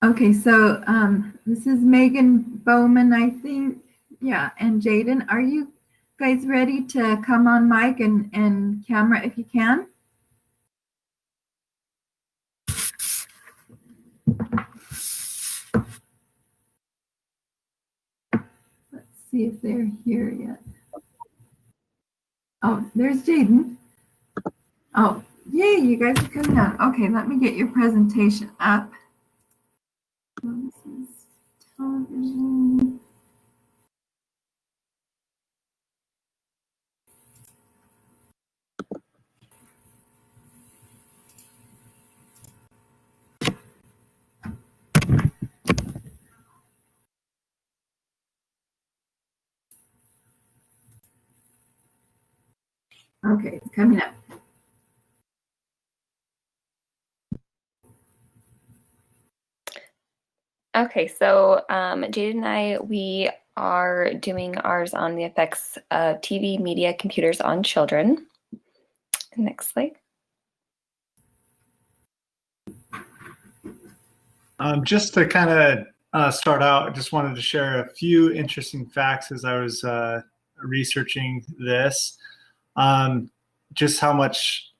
Okay, so this is Megan Bowman, I think. Yeah, and Jaden, are you guys ready to come on mic and camera if you can? Let's see if they're here yet. Oh, there's Jaden. Oh, yay, you guys are coming on. Okay, let me get your presentation up. This is television. Okay, it's coming up. Okay, so Jade and I, we are doing ours on the effects of TV, media, computers on children. Next slide. Just to kind of start out, I just wanted to share a few interesting facts as I was researching this. Just how much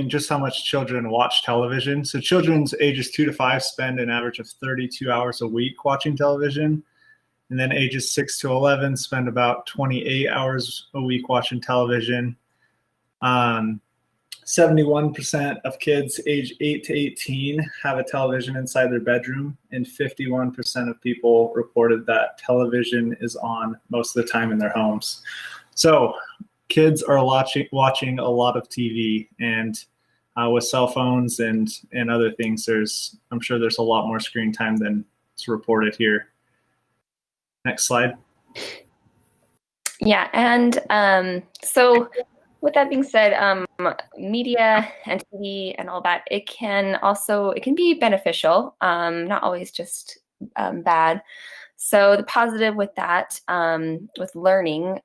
just how much children watch television. So children's ages 2 to 5 spend an average of 32 hours a week watching television. And then ages 6 to 11 spend about 28 hours a week watching television. 71% of kids age 8 to 18 have a television inside their bedroom, and 51% of people reported that television is on most of the time in their homes. So kids are watching a lot of TV, and with cell phones and other things, I'm sure there's a lot more screen time than is reported here. Next slide. Yeah, and so with that being said, media and TV and all that, it can be beneficial, not always just bad. So the positive with that, with learning,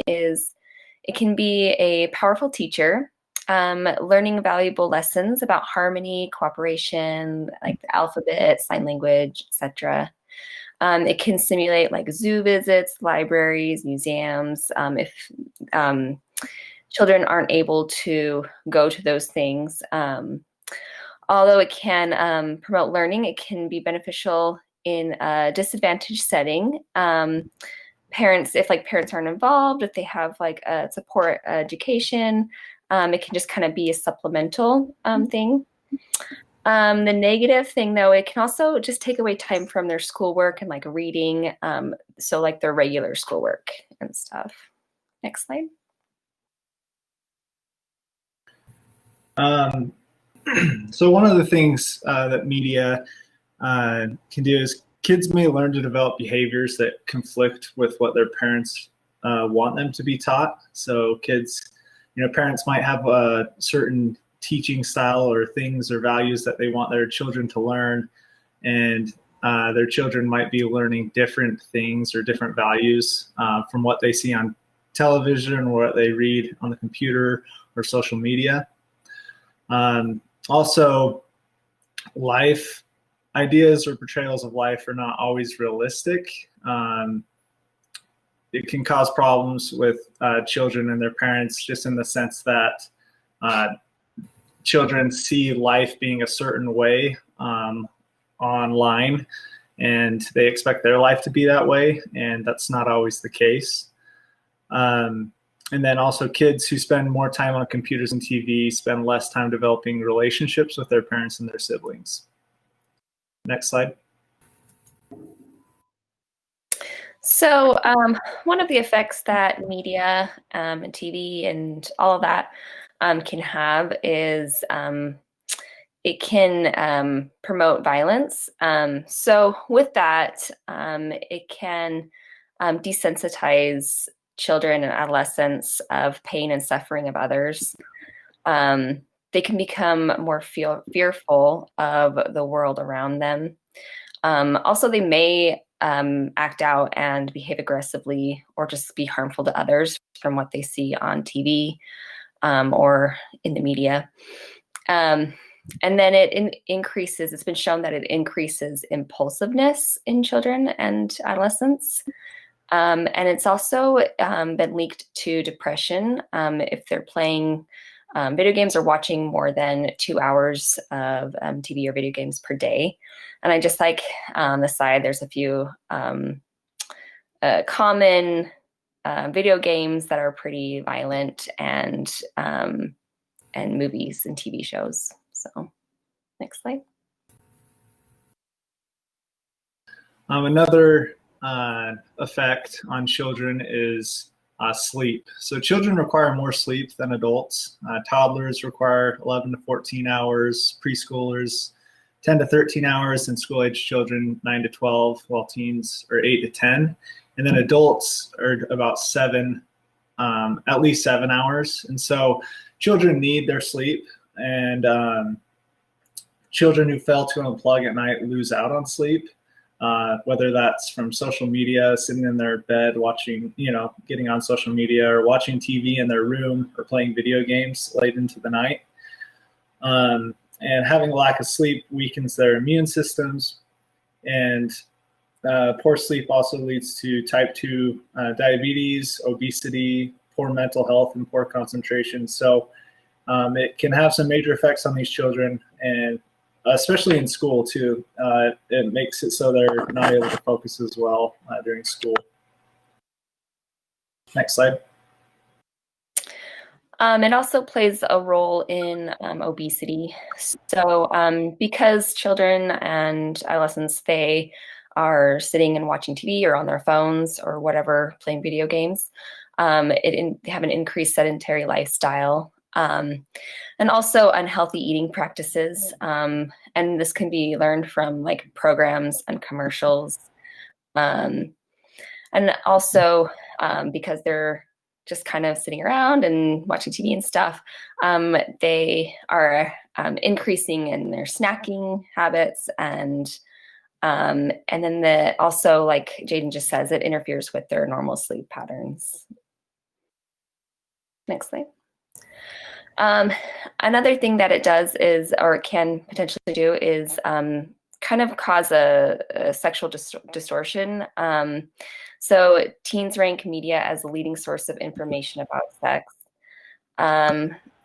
is it can be a powerful teacher, learning valuable lessons about harmony, cooperation, like the alphabet, sign language, etc. It can simulate like zoo visits, libraries, museums. If children aren't able to go to those things, although it can promote learning, it can be beneficial in a disadvantaged setting. Parents aren't involved, if they have like a support education, it can just kind of be a supplemental thing. The negative thing, though, it can also just take away time from their schoolwork and like reading, so like their regular schoolwork and stuff. Next slide. So one of the things that media can do is kids may learn to develop behaviors that conflict with what their parents want them to be taught. So kids, parents might have a certain teaching style or things or values that they want their children to learn, and their children might be learning different things or different values from what they see on television or what they read on the computer or social media. Also, life ideas or portrayals of life are not always realistic. It can cause problems with children and their parents, just in the sense that children see life being a certain way online, and they expect their life to be that way, and that's not always the case. And then also kids who spend more time on computers and TV spend less time developing relationships with their parents and their siblings. Next slide. So one of the effects that media and TV and all of that can have is it can promote violence. So with that, it can desensitize children and adolescents of pain and suffering of others. They can become more fearful of the world around them. Also, they may act out and behave aggressively or just be harmful to others from what they see on TV or in the media. And then it increases, it's been shown that it increases impulsiveness in children and adolescents. And it's also been linked to depression if they're playing video games or watching more than 2 hours of TV or video games per day. And I just like on the side, there's a few common video games that are pretty violent and movies and TV shows. So next slide. Another effect on children is sleep. So children require more sleep than adults. Toddlers require 11 to 14 hours, preschoolers 10 to 13 hours, and school-age children 9 to 12, while teens are 8 to 10. And then adults are about at least 7 hours. And so children need their sleep, and children who fail to unplug at night lose out on sleep. Whether that's from social media, sitting in their bed watching, getting on social media, or watching TV in their room, or playing video games late into the night. And having a lack of sleep weakens their immune systems. And poor sleep also leads to type 2 diabetes, obesity, poor mental health, and poor concentration. So it can have some major effects on these children, and especially in school too. It makes it so they're not able to focus as well during school. Next slide. It also plays a role in obesity. So because children and adolescents, they are sitting and watching TV or on their phones or whatever, playing video games, they have an increased sedentary lifestyle. And also unhealthy eating practices. And this can be learned from like programs and commercials. And also because they're just kind of sitting around and watching TV and stuff, they are increasing in their snacking habits. And then also, like Jaden just says, it interferes with their normal sleep patterns. Next slide. Another thing that it does is, or it can potentially do, is kind of cause a sexual distortion. So teens rank media as a leading source of information about sex.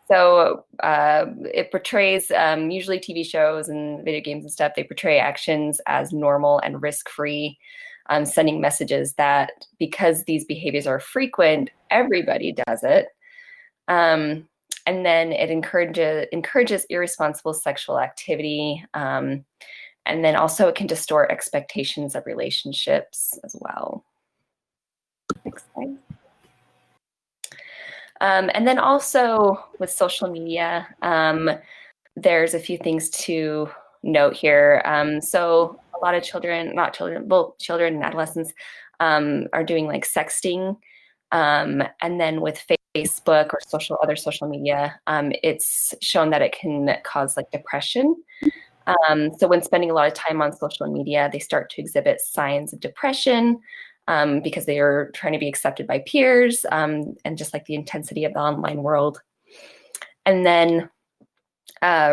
So it portrays, usually TV shows and video games and stuff, they portray actions as normal and risk-free, sending messages that because these behaviors are frequent, everybody does it. And then it encourages irresponsible sexual activity. And then also it can distort expectations of relationships as well. Next slide. And then also with social media, there's a few things to note here. So a lot of children and adolescents are doing like sexting. And then with Facebook or other social media, it's shown that it can cause like depression. So when spending a lot of time on social media, they start to exhibit signs of depression because they are trying to be accepted by peers, and just like the intensity of the online world. And then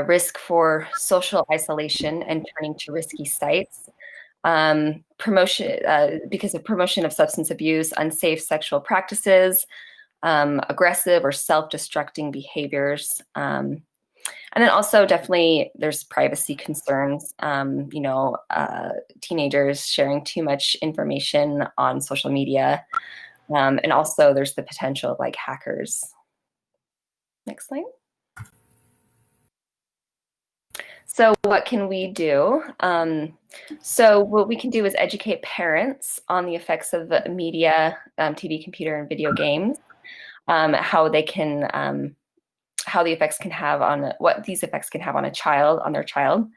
risk for social isolation and turning to risky sites. Because of promotion of substance abuse, unsafe sexual practices, aggressive or self-destructing behaviors. And then also definitely there's privacy concerns, teenagers sharing too much information on social media. And also there's the potential of like hackers. Next slide. So what can we do? So what we can do is educate parents on the effects of media, TV, computer, and video games, how the effects can have on what these effects can have on their child.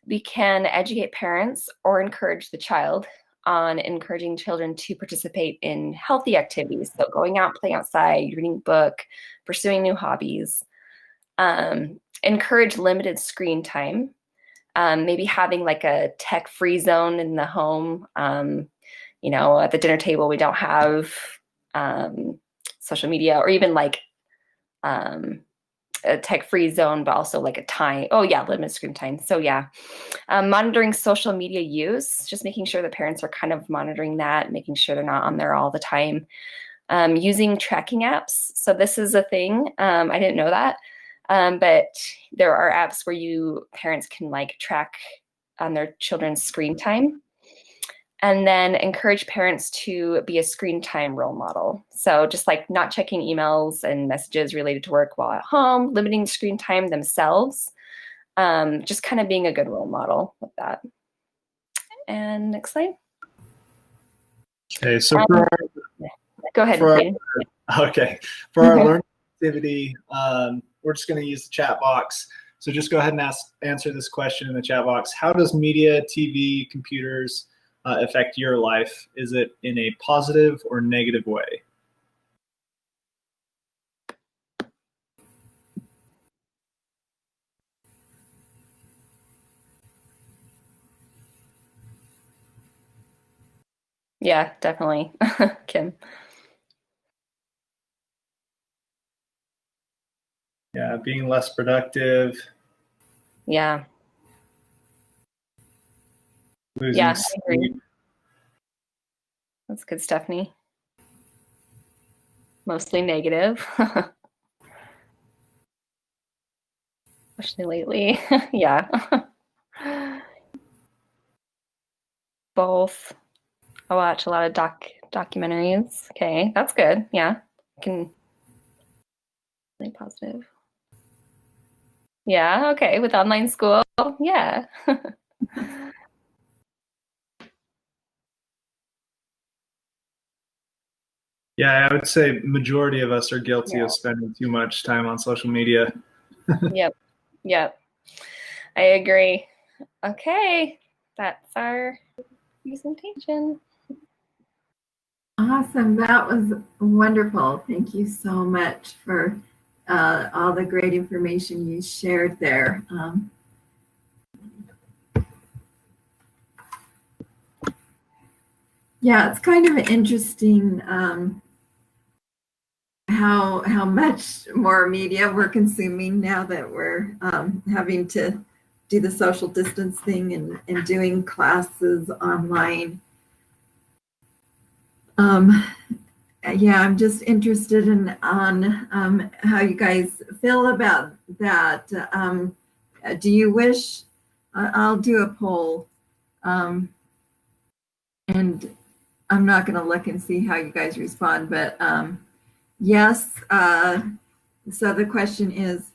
We can educate parents or encourage the child on encouraging children to participate in healthy activities. So going out, playing outside, reading a book, pursuing new hobbies. Encourage limited screen time, maybe having like a tech-free zone in the home. At the dinner table, we don't have social media, or even like a tech-free zone, but also like a time. Oh yeah, limited screen time. So yeah, monitoring social media use, just making sure the parents are kind of monitoring that, making sure they're not on there all the time. Using tracking apps. So this is a thing. I didn't know that, but there are apps where parents can like track on their children's screen time. And then encourage parents to be a screen time role model. So just like not checking emails and messages related to work while at home, limiting screen time themselves, just kind of being a good role model with that. And next slide. Okay, so go ahead. For our learning activity, we're just going to use the chat box. So just go ahead and answer this question in the chat box. How does media, TV, computers affect your life? Is it in a positive or negative way? Yeah, definitely. Kim. Yeah, being less productive. Yeah. Losing sleep. I agree. That's good, Stephanie. Mostly negative. Especially lately. Yeah. Both. I watch a lot of documentaries. Okay, that's good. Yeah. Can be positive. Yeah, okay. With online school. Yeah. Yeah, I would say majority of us are guilty of spending too much time on social media. Yep. I agree. Okay, that's our presentation. Awesome. That was wonderful. Thank you so much for all the great information you shared there. Yeah, it's kind of interesting how much more media we're consuming now that we're having to do the social distance thing and doing classes online. Yeah, I'm just interested on how you guys feel about that. Do you wish? I'll do a poll, and I'm not going to look and see how you guys respond, but yes. So the question is,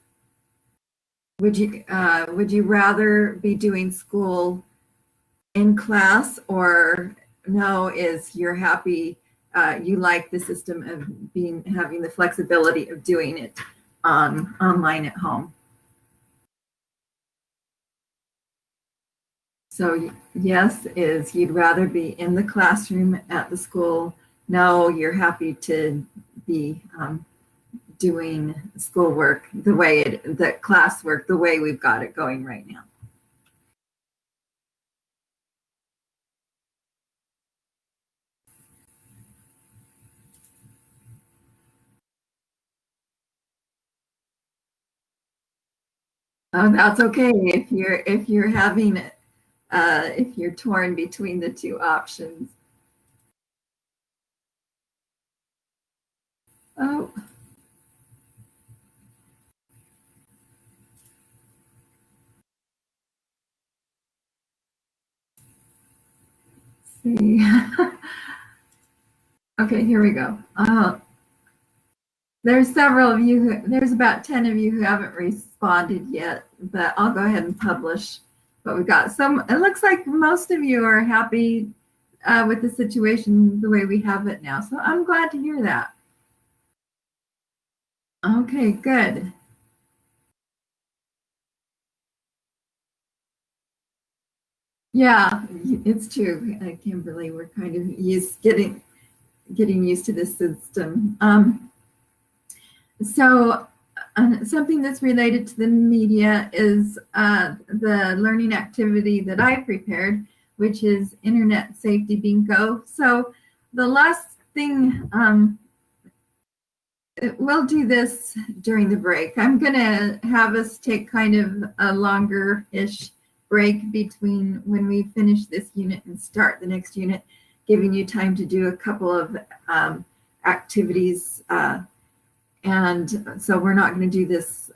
would you rather be doing school in class, or no? Is you're happy? You like the system of having the flexibility of doing it online at home. So yes is you'd rather be in the classroom at the school. No, you're happy to be doing schoolwork the classwork the way we've got it going right now. That's okay if you're having if you're torn between the two options. Oh. Let's see. Okay, here we go. There's several of you, there's about 10 of you who haven't responded yet, but I'll go ahead and publish what we've got. It looks like most of you are happy with the situation the way we have it now. So I'm glad to hear that. Okay, good. Yeah, it's true, Kimberly. We're kind of getting used to this system. So something that's related to the media is the learning activity that I prepared, which is Internet Safety Bingo. So the last thing we'll do this during the break. I'm going to have us take kind of a longer-ish break between when we finish this unit and start the next unit, giving you time to do a couple of activities. And so we're not going to do this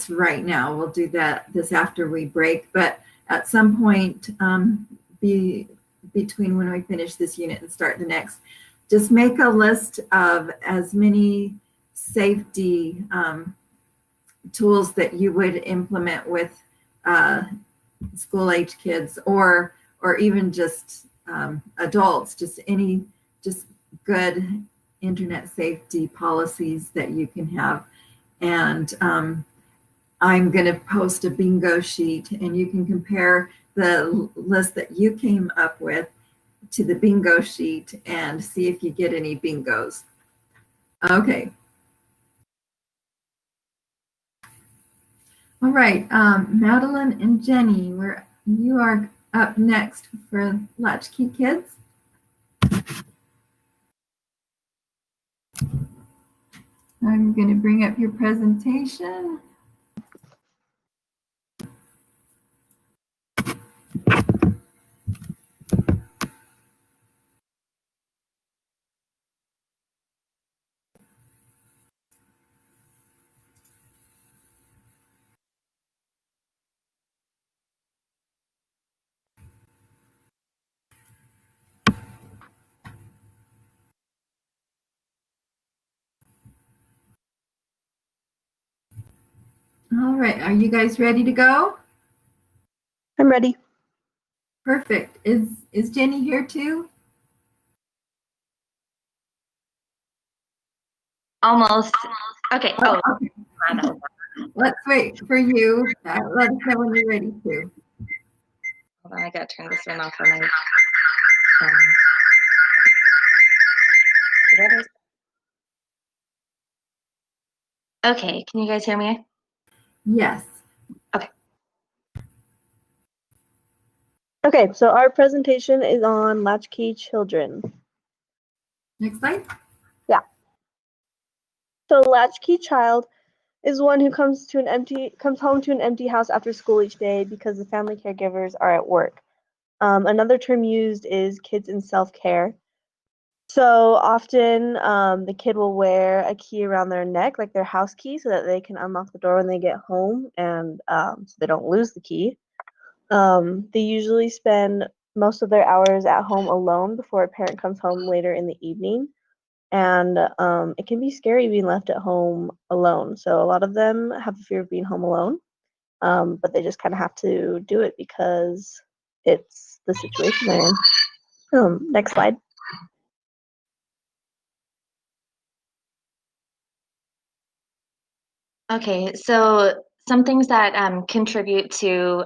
right now. We'll do this after we break. But at some point, between when we finish this unit and start the next, just make a list of as many safety tools that you would implement with school-age kids, or even just adults. Just good internet safety policies that you can have. And I'm going to post a bingo sheet, and you can compare the list that you came up with to the bingo sheet and see if you get any bingos. Okay. All right, Madeline and Jenny, you are up next for Latchkey Kids. I'm going to bring up your presentation. All right, are you guys ready to go? I'm ready. Perfect. Is Jenny here too? Almost. Okay. Oh, Okay. Let's wait for you. Let us know when you're ready to. hold on. I got to turn this one off for my. Okay. Can you guys hear me? Yes. Okay, so our presentation is on latchkey children. Next slide. Yeah. So latchkey child is one who comes home to an empty house after school each day because the family caregivers are at work. Another term used is kids in self-care. So often the kid will wear a key around their neck, like their house key, so that they can unlock the door when they get home, and so they don't lose the key. They usually spend most of their hours at home alone before a parent comes home later in the evening. And it can be scary being left at home alone. So a lot of them have a fear of being home alone, but they just kind of have to do it because it's the situation they're in. Next slide. Okay, so some things that contribute to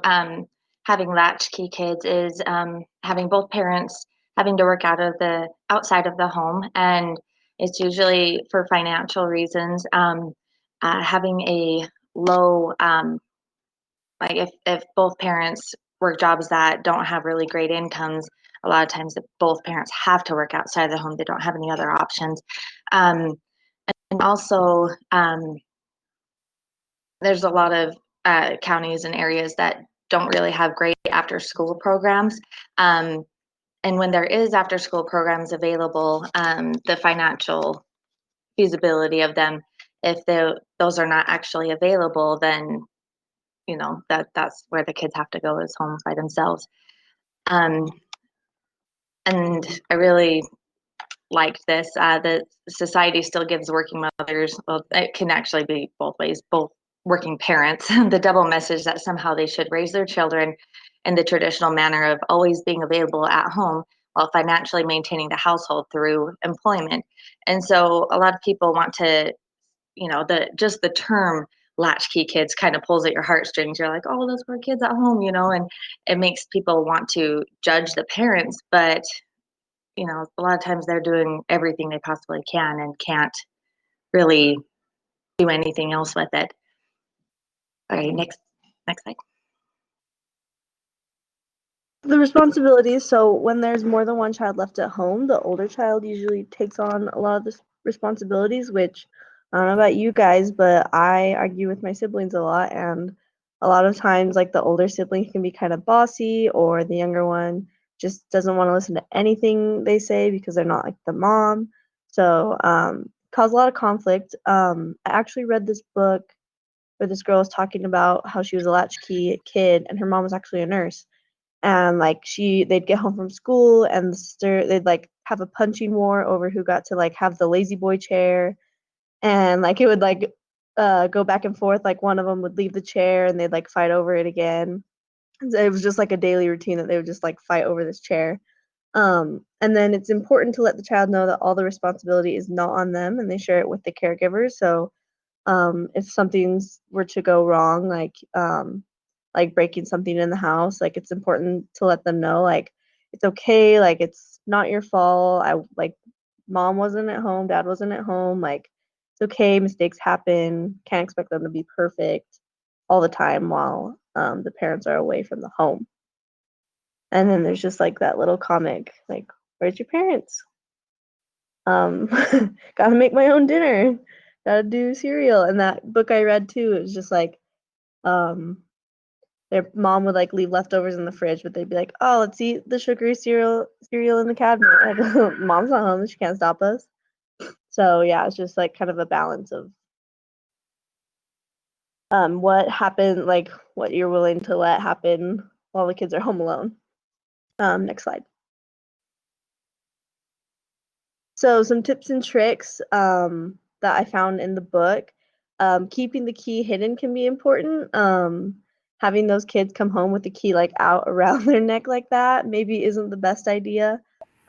having latchkey kids is having both parents having to work outside of the home, and it's usually for financial reasons. Having a low, like if both parents work jobs that don't have really great incomes, a lot of times if both parents have to work outside the home, they don't have any other options. And also, there's a lot of counties and areas that don't really have great after school programs. And when there is after school programs available, the financial feasibility of them, if those are not actually available, then that's where the kids have to go, is home by themselves. And I really liked this. The society still gives working mothers, well, it can actually be both ways, both working parents, the double message that somehow they should raise their children in the traditional manner of always being available at home while financially maintaining the household through employment. And so a lot of people want to, the term latchkey kids kind of pulls at your heartstrings. You're like, oh, those poor kids at home, and it makes people want to judge the parents. But a lot of times they're doing everything they possibly can and can't really do anything else with it. All right, next slide. The responsibilities, so when there's more than one child left at home, the older child usually takes on a lot of the responsibilities, which I don't know about you guys, but I argue with my siblings a lot, and a lot of times, like the older sibling can be kind of bossy, or the younger one just doesn't want to listen to anything they say because they're not like the mom. So, cause a lot of conflict. I actually read this book where this girl was talking about how she was a latchkey kid and her mom was actually a nurse. And like they'd get home from school and the sister, they'd like have a punching war over who got to like have the lazy boy chair, and like it would like go back and forth. Like one of them would leave the chair and they'd like fight over it again. It was just like a daily routine that they would just like fight over this chair. And then it's important to let the child know that all the responsibility is not on them and they share it with the caregivers. So if something's were to go wrong, like breaking something in the house, like it's important to let them know like it's okay, like it's not your fault. I like mom wasn't at home, dad wasn't at home, like it's okay, mistakes happen. Can't expect them to be perfect all the time while the parents are away from the home. And then there's just like that little comic, like, where's your parents? Um, gotta make my own dinner, gotta do cereal. And that book I read too, it was just like, um, their mom would like leave leftovers in the fridge, but they'd be like, "Oh, let's eat the sugary cereal in the cabinet." Like, mom's not home, she can't stop us. So yeah, it's just like kind of a balance of what happened, like what you're willing to let happen while the kids are home alone. Next slide. So some tips and tricks that I found in the book. Keeping the key hidden can be important. Having those kids come home with the key like out around their neck like that maybe isn't the best idea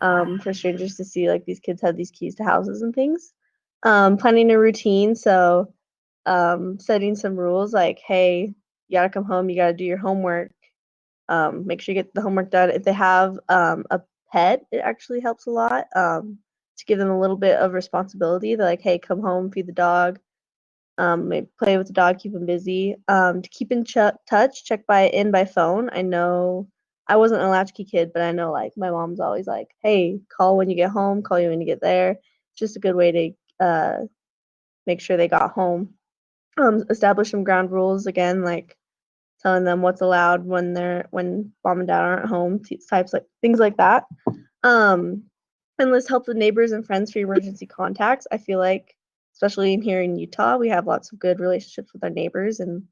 for strangers to see like these kids have these keys to houses and things. Planning a routine, so setting some rules like, hey, you gotta come home, you gotta do your homework. Make sure you get the homework done. If they have a pet, it actually helps a lot to give them a little bit of responsibility. They're like, hey, come home, feed the dog, maybe play with the dog, keep them busy. To keep in touch, check by phone. I know I wasn't a latchkey kid, but I know like my mom's always like, hey, call when you get home, call you when you get there. It's just a good way to make sure they got home. Establish some ground rules again, like telling them what's allowed when mom and dad aren't home, types like things like that. Um, enlist help with neighbors and friends for emergency contacts. I feel like, especially in here in Utah, we have lots of good relationships with our neighbors, and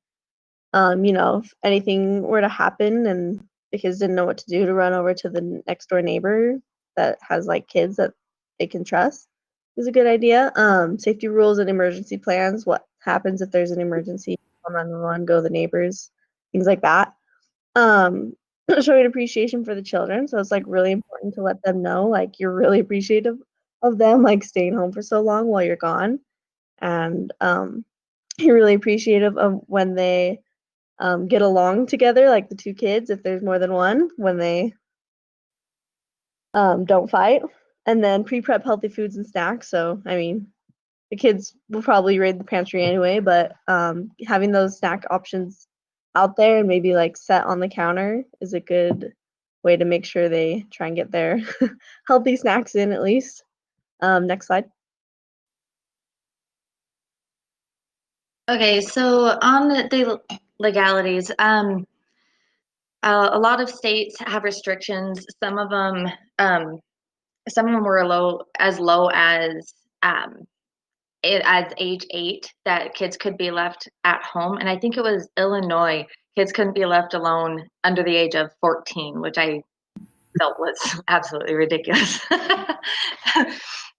if anything were to happen and the kids didn't know what to do, to run over to the next door neighbor that has like kids that they can trust is a good idea. Safety rules and emergency plans. What happens if there's an emergency? 911, go to the neighbors, things like that. Um, showing appreciation for the children. So it's like really important to let them know like you're really appreciative of them like staying home for so long while you're gone, and you're really appreciative of when they get along together, like the two kids, if there's more than one, when they don't fight. And then pre-prep healthy foods and snacks. So I mean, the kids will probably raid the pantry anyway, but having those snack options out there and maybe like set on the counter is a good way to make sure they try and get their healthy snacks in at least. Next slide. Okay, so on the legalities, a lot of states have restrictions. Some of them were as low as age 8 that kids could be left at home, and I think it was Illinois. Kids couldn't be left alone under the age of 14, which I felt was absolutely ridiculous.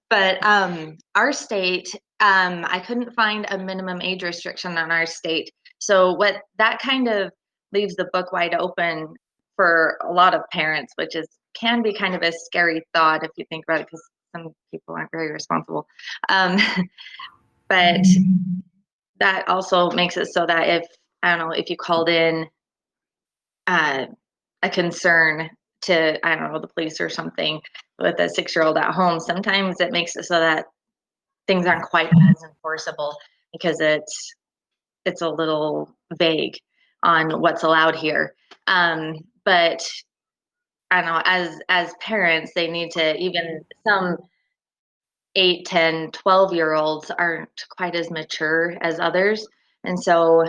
But our state, I couldn't find a minimum age restriction on our state. So what that kind of leaves the book wide open for a lot of parents, which can be kind of a scary thought if you think about it, because some people aren't very responsible. But that also makes it so that I don't know, if you called in a concern to, I don't know, the police or something with a 6-year-old at home, sometimes it makes it so that things aren't quite as enforceable because it's a little vague on what's allowed here. But I don't know, as parents, they need to, even some 8, 10, 12-year-olds aren't quite as mature as others. And so,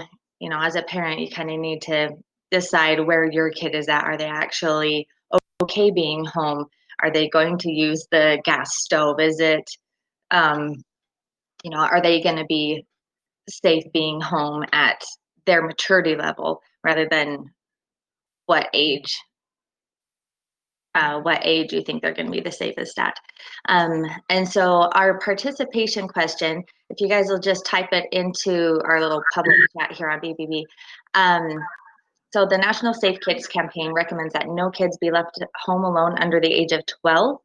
as a parent, you kind of need to decide where your kid is at. Are they actually okay being home? Are they going to use the gas stove? Is it, are they going to be safe being home at their maturity level rather than what age you think they're going to be the safest at. And so our participation question, if you guys will just type it into our little public chat here on BBB. So the National Safe Kids campaign recommends that no kids be left home alone under the age of 12.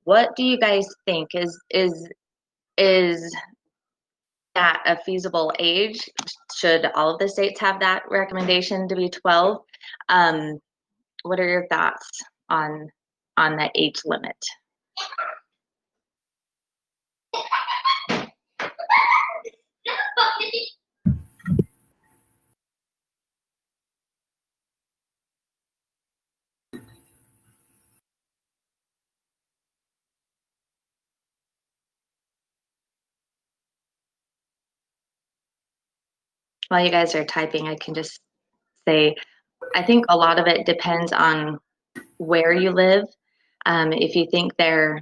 What do you guys think? Is that a feasible age? Should all of the states have that recommendation to be 12? What are your thoughts on that age limit? While you guys are typing, I can just say, I think a lot of it depends on where you live. If you think they're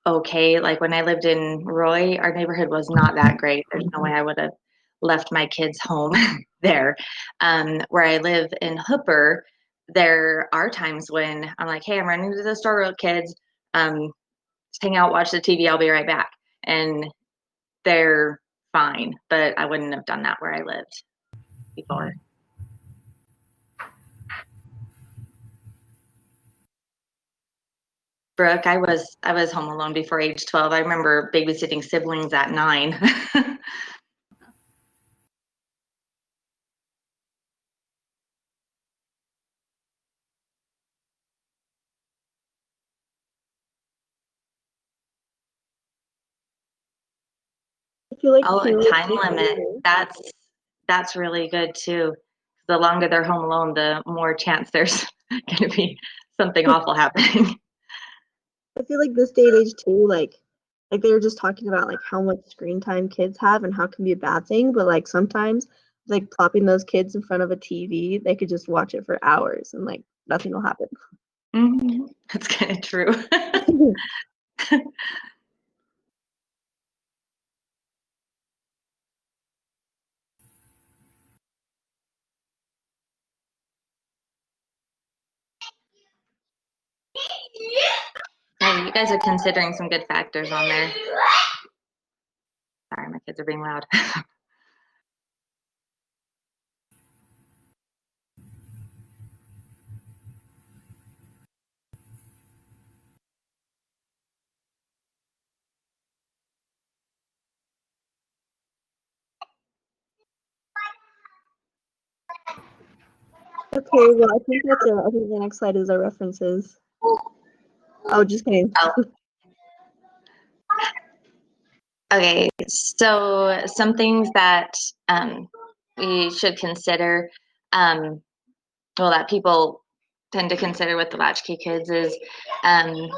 okay, like when I lived in Roy, our neighborhood was not that great. There's no way I would have left my kids home there. Where I live in Hooper, there are times when I'm like, hey, I'm running to the store real kids. Just hang out, watch the TV, I'll be right back. And they're fine, but I wouldn't have done that where I lived before. Brooke, I was home alone before age 12. I remember babysitting siblings at 9. I feel like Oh, a too, time limit. That's really good too. The longer they're home alone, the more chance there's going to be something awful happening. I feel like this day and age too, like they were just talking about like how much screen time kids have and how it can be a bad thing, but like sometimes like plopping those kids in front of a TV, they could just watch it for hours and like nothing will happen. Mm-hmm. That's kind of true. Hey, you guys are considering some good factors on there. Sorry, my kids are being loud. Okay, well I think that's it. I think the next slide is our references. Oh, just kidding. Okay, so some things that we should consider, that people tend to consider with the Latchkey Kids is a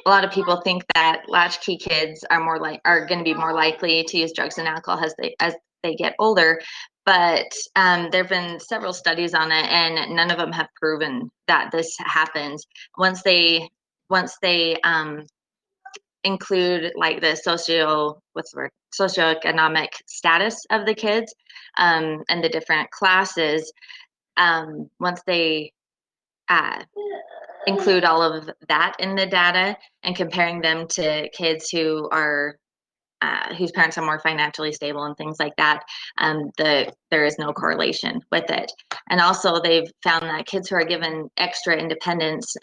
lot of people think that Latchkey Kids are going to be more likely to use drugs and alcohol as they get older. But there have been several studies on it, and none of them have proven that this happens. Once they include like the socioeconomic status of the kids and the different classes. Once they include all of that in the data and comparing them to kids who are whose parents are more financially stable and things like that, there is no correlation with it. And also they've found that kids who are given extra independence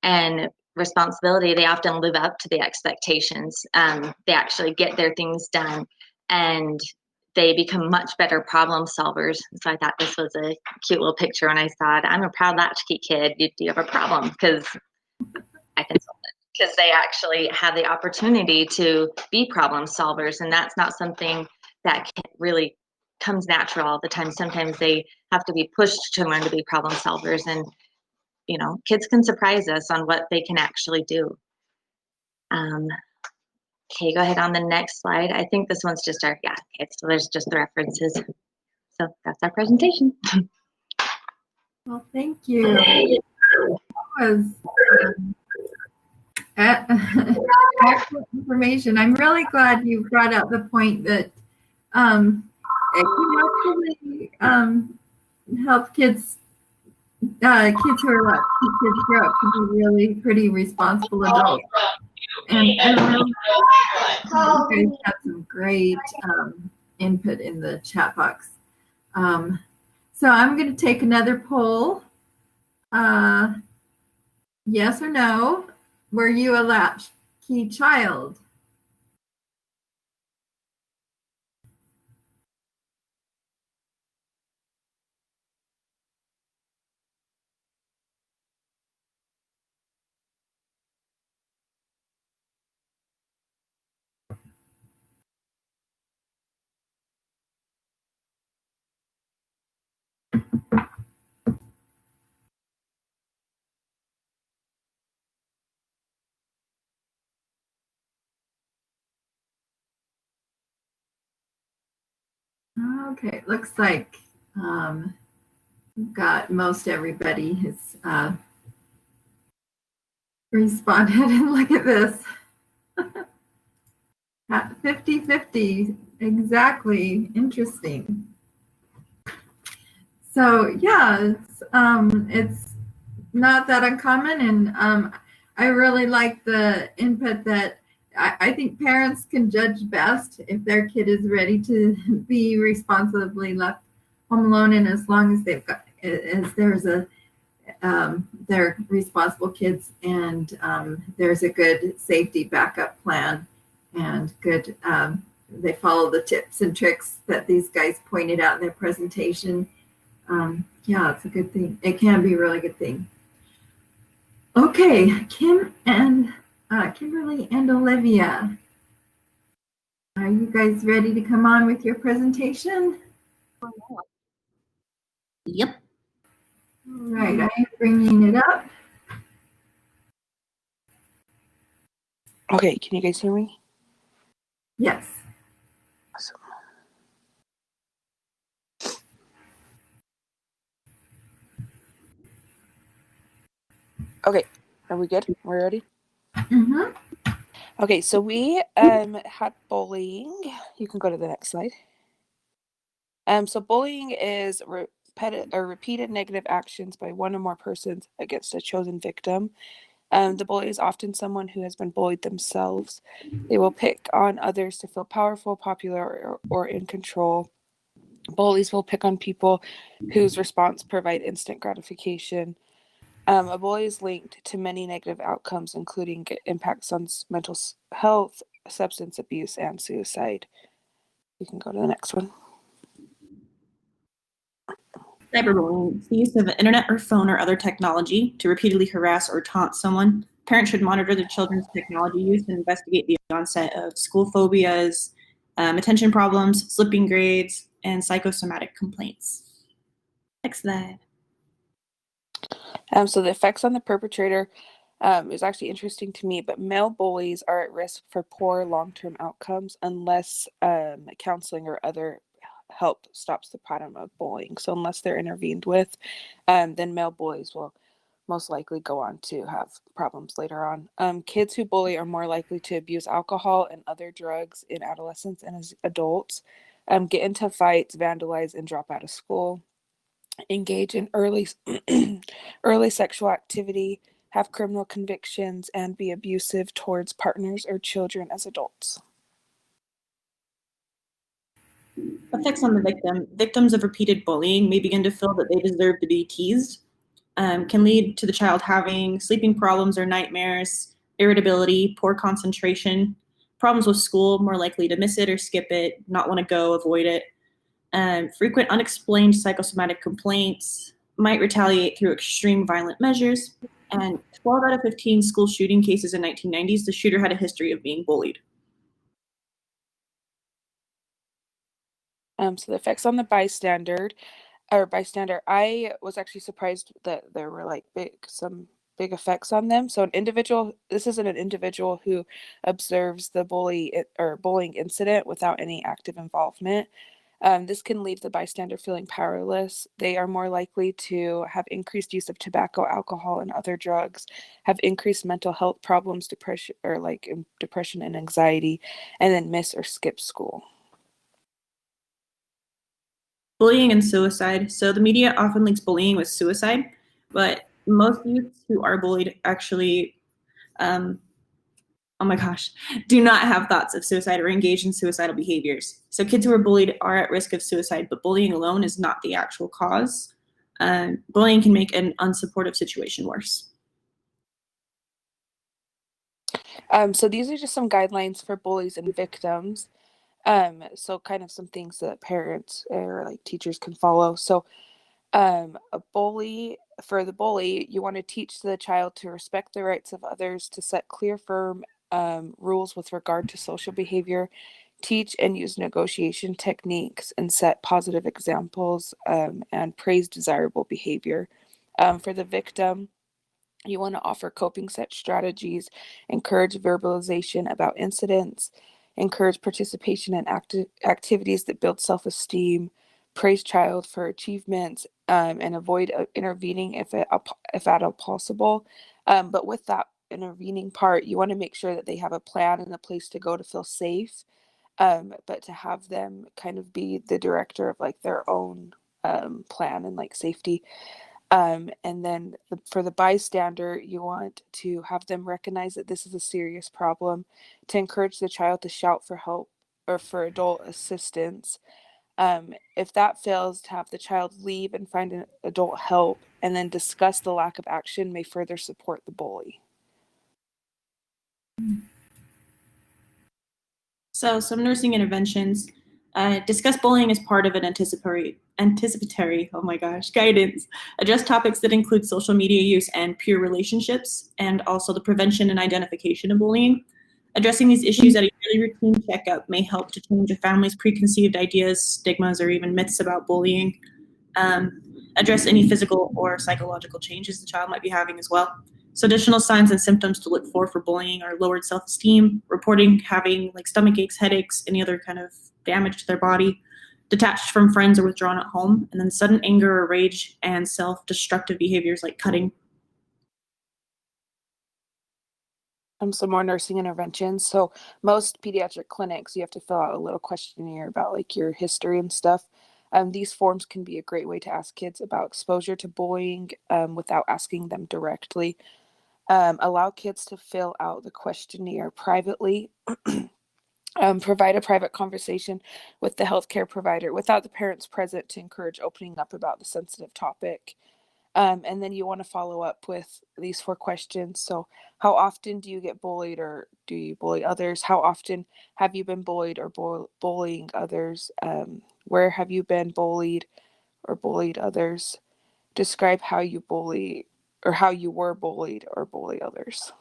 and responsibility, they often live up to the expectations. They actually get their things done and they become much better problem solvers. So I thought this was a cute little picture when I saw it. I'm a proud Latchkey kid. Do you have a problem? Because I can solve it. Because they actually have the opportunity to be problem solvers. And that's not something that really comes natural all the time. Sometimes they have to be pushed to learn to be problem solvers. And kids can surprise us on what they can actually do. Okay, go ahead on the next slide. I think this one's just our, yeah, okay, so there's just the references. So that's our presentation. Well, thank you. That was excellent information. I'm really glad you brought up the point that it can actually help kids who are latchkey kids grow up to be really pretty responsible adults. And really, you guys had some great input in the chat box. So I'm going to take another poll. Yes or no? Were you a latchkey child? Okay, looks like got most everybody has responded. And look at this. 50-50, exactly. Interesting. So yeah, it's not that uncommon, and I really like the input that I think parents can judge best if their kid is ready to be responsibly left home alone, and as long as they've got, as there's a they're responsible kids, and there's a good safety backup plan, and good they follow the tips and tricks that these guys pointed out in their presentation. Yeah, it's a good thing. It can be a really good thing. Okay, Kim and Kimberly and Olivia, are you guys ready to come on with your presentation? Yep. All right, I am bringing it up. Okay, can you guys hear me? Yes. Awesome. Okay, are we good? We're ready? Mm-hmm. Okay, so we had bullying. You can go to the next slide. So bullying is repeated negative actions by one or more persons against a chosen victim. The bully is often someone who has been bullied themselves. They will pick on others to feel powerful, popular, or in control. Bullies will pick on people whose response provide instant gratification. A bully is linked to many negative outcomes, including impacts on mental health, substance abuse, and suicide. You can go to the next one. Cyberbullying is the use of the internet or phone or other technology to repeatedly harass or taunt someone. Parents should monitor their children's technology use and investigate the onset of school phobias, attention problems, slipping grades, and psychosomatic complaints. Next slide. So the effects on the perpetrator is actually interesting to me, but male bullies are at risk for poor long-term outcomes unless counseling or other help stops the pattern of bullying. So unless they're intervened with, then male bullies will most likely go on to have problems later on. Kids who bully are more likely to abuse alcohol and other drugs in adolescence and as adults, get into fights, vandalize, and drop out of school, engage in early sexual activity, have criminal convictions, and be abusive towards partners or children as adults. Effects on the victim. Victims of repeated bullying may begin to feel that they deserve to be teased, can lead to the child having sleeping problems or nightmares, irritability, poor concentration, problems with school, more likely to miss it or skip it, not want to go, avoid it. Frequent unexplained psychosomatic complaints, might retaliate through extreme violent measures, and 12 out of 15 school shooting cases in 1990s, the shooter had a history of being bullied. So the effects on the bystander, I was actually surprised that there were some big effects on them. So this isn't an individual who observes the bullying incident without any active involvement. This can leave the bystander feeling powerless. They are more likely to have increased use of tobacco, alcohol, and other drugs, have increased mental health problems, depression and anxiety, and then miss or skip school. Bullying and suicide. So the media often links bullying with suicide, but most youths who are bullied actually, oh my gosh, do not have thoughts of suicide or engage in suicidal behaviors. So kids who are bullied are at risk of suicide, but bullying alone is not the actual cause. Bullying can make an unsupportive situation worse. So these are just some guidelines for bullies and victims. So kind of some things that parents or like teachers can follow. So for the bully, you want to teach the child to respect the rights of others, to set clear, firm rules with regard to social behavior, teach and use negotiation techniques, and set positive examples and praise desirable behavior. For the victim, you want to offer coping set strategies, encourage verbalization about incidents, encourage participation in activities that build self-esteem, praise child for achievements, and avoid intervening if at all possible. But with that intervening part, you want to make sure that they have a plan and a place to go to feel safe, but to have them kind of be the director of like their own plan and like safety. And then for the bystander, you want to have them recognize that this is a serious problem, to encourage the child to shout for help or for adult assistance. If that fails, to have the child leave and find an adult help, and then discuss the lack of action may further support the bully. So some nursing interventions. Discuss bullying as part of an anticipatory, oh my gosh, guidance. Address topics that include social media use and peer relationships, and also the prevention and identification of bullying. Addressing these issues at a yearly routine checkup may help to change a family's preconceived ideas, stigmas, or even myths about bullying. Address any physical or psychological changes the child might be having as well. So additional signs and symptoms to look for bullying are lowered self-esteem, reporting having like stomach aches, headaches, any other kind of damage to their body, detached from friends or withdrawn at home, and then sudden anger or rage and self-destructive behaviors like cutting. Some more nursing interventions. So most pediatric clinics, you have to fill out a little questionnaire about like your history and stuff. These forms can be a great way to ask kids about exposure to bullying without asking them directly. Allow kids to fill out the questionnaire privately. Provide a private conversation with the healthcare provider without the parents present to encourage opening up about the sensitive topic. And then you want to follow up with these 4 questions. So how often do you get bullied, or do you bully others? How often have you been bullied or bullying others? Where have you been bullied or bullied others? Describe how you bully or how you were bullied or bully others.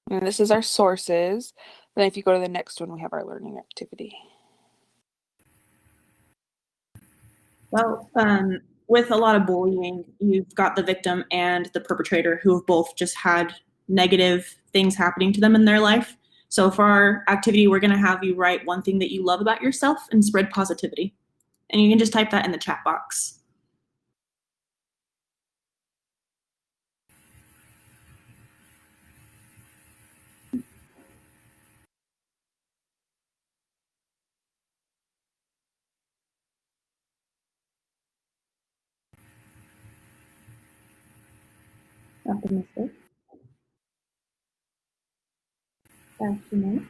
And this is our sources. Then if you go to the next one, we have our learning activity. Well, with a lot of bullying, you've got the victim and the perpetrator who have both just had negative things happening to them in their life. So for our activity, we're going to have you write one thing that you love about yourself and spread positivity. And you can just type that in the chat box. Optimistic. Passionate.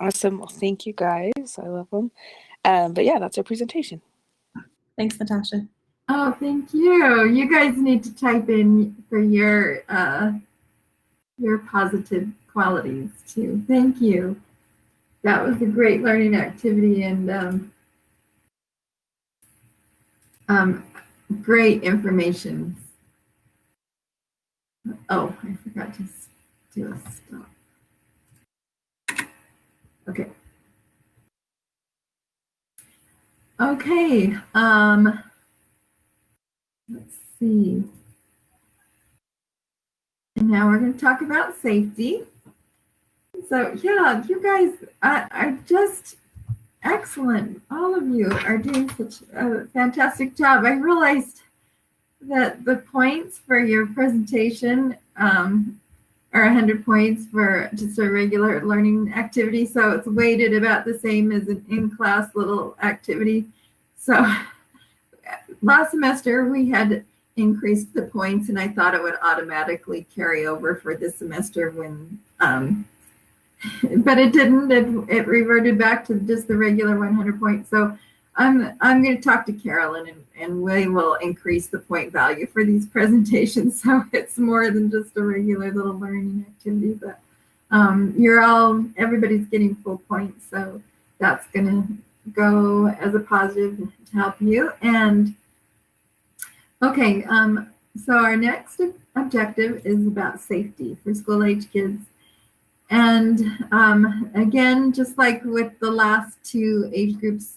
Awesome. Well, thank you guys. I love them. But yeah, that's our presentation. Thanks, Natasha. Oh, thank you. You guys need to type in for your positive qualities too. Thank you. That was a great learning activity and great information. Oh, I forgot to do a stop. Okay. Okay. Let's see. And now we're going to talk about safety. So yeah, you guys are just excellent. All of you are doing such a fantastic job. I realized that the points for your presentation are 100 points for just a regular learning activity. So it's weighted about the same as an in-class little activity. So last semester we had increased the points and I thought it would automatically carry over for this semester when, but it didn't. It reverted back to just the regular 100 points. So I'm going to talk to Carolyn and we will increase the point value for these presentations. So it's more than just a regular little learning activity, but everybody's getting full points. So that's going to go as a positive to help you. And okay, so our next objective is about safety for school age kids. And again, just like with the last two age groups,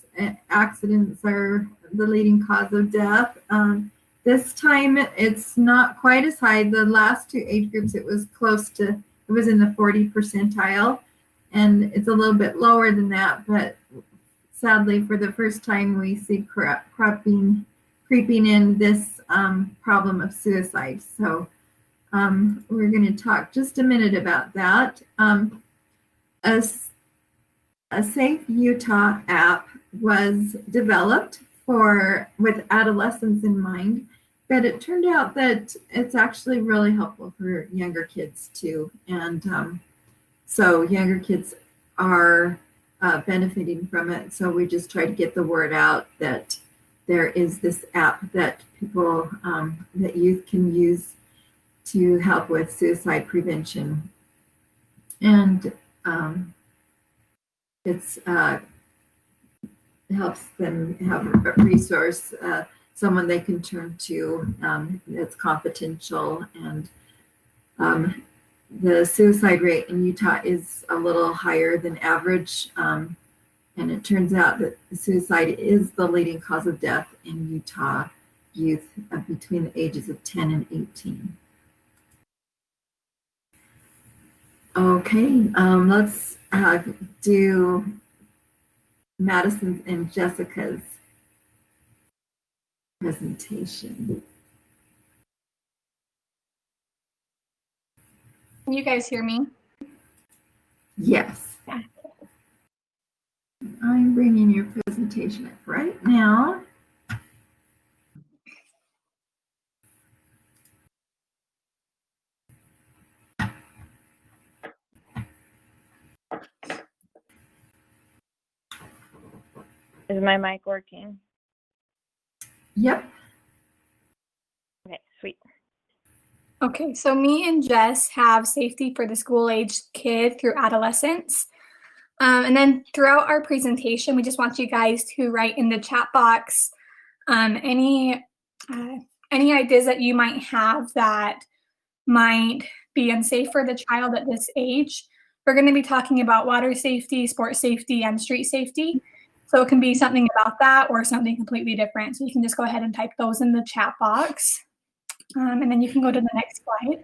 accidents are the leading cause of death. This time it's not quite as high. The last two age groups, it was in the 40 percentile, and it's a little bit lower than that. But sadly, for the first time, we see creeping in this problem of suicide. So we're going to talk just a minute about that. A Safe Utah app was developed with adolescents in mind, but it turned out that it's actually really helpful for younger kids too. And so younger kids are benefiting from it. So we just try to get the word out that there is this app that that youth can use to help with suicide prevention. And it helps them have a resource, someone they can turn to that's confidential. And the suicide rate in Utah is a little higher than average. And it turns out that suicide is the leading cause of death in Utah youth between the ages of 10 and 18. Okay, let's do Madison's and Jessica's presentation. Can you guys hear me? Yes. Yeah. I'm bringing your presentation up right now. Is my mic working? Yep. Okay, sweet. Okay, so me and Jess have safety for the school-aged kid through adolescence. And then throughout our presentation, we just want you guys to write in the chat box any ideas that you might have that might be unsafe for the child at this age. We're going to be talking about water safety, sports safety, and street safety. So it can be something about that or something completely different. So you can just go ahead and type those in the chat box. And then you can go to the next slide.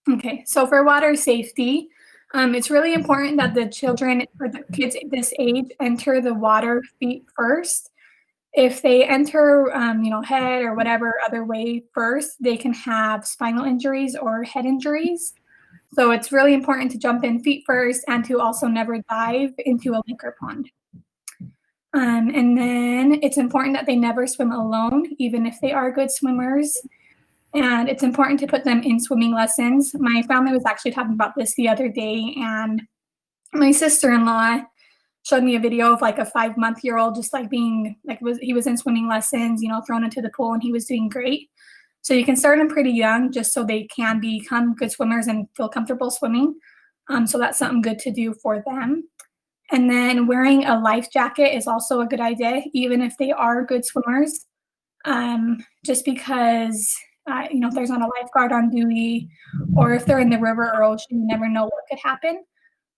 Okay, so for water safety, it's really important that the children or the kids at this age enter the water feet first. If they enter, head or whatever other way first, they can have spinal injuries or head injuries. So it's really important to jump in feet first and to also never dive into a lake or pond. And then it's important that they never swim alone, even if they are good swimmers. And it's important to put them in swimming lessons. My family was actually talking about this the other day, and my sister-in-law showed me a video of like a 5-month-old just like being like he was in swimming lessons, thrown into the pool, and he was doing great. So you can start them pretty young just so they can become good swimmers and feel comfortable swimming. So that's something good to do for them. And then wearing a life jacket is also a good idea, even if they are good swimmers, just because, if there's not a lifeguard on duty, or if they're in the river or ocean, you never know what could happen.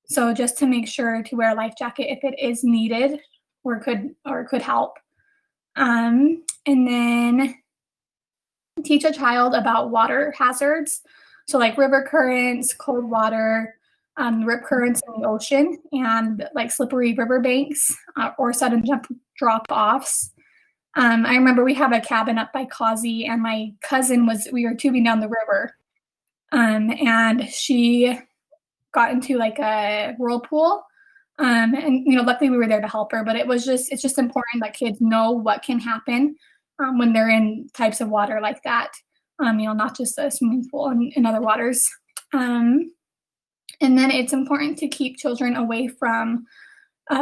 So just to make sure to wear a life jacket if it is needed or could help. And then teach a child about water hazards. So like river currents, cold water, rip currents in the ocean, and like slippery riverbanks or sudden drop offs. I remember we have a cabin up by Causey, and my cousin we were tubing down the river, and she got into like a whirlpool. And luckily we were there to help her, but it's just important that kids know what can happen when they're in types of water like that. Not just a swimming pool and in other waters. And then it's important to keep children away from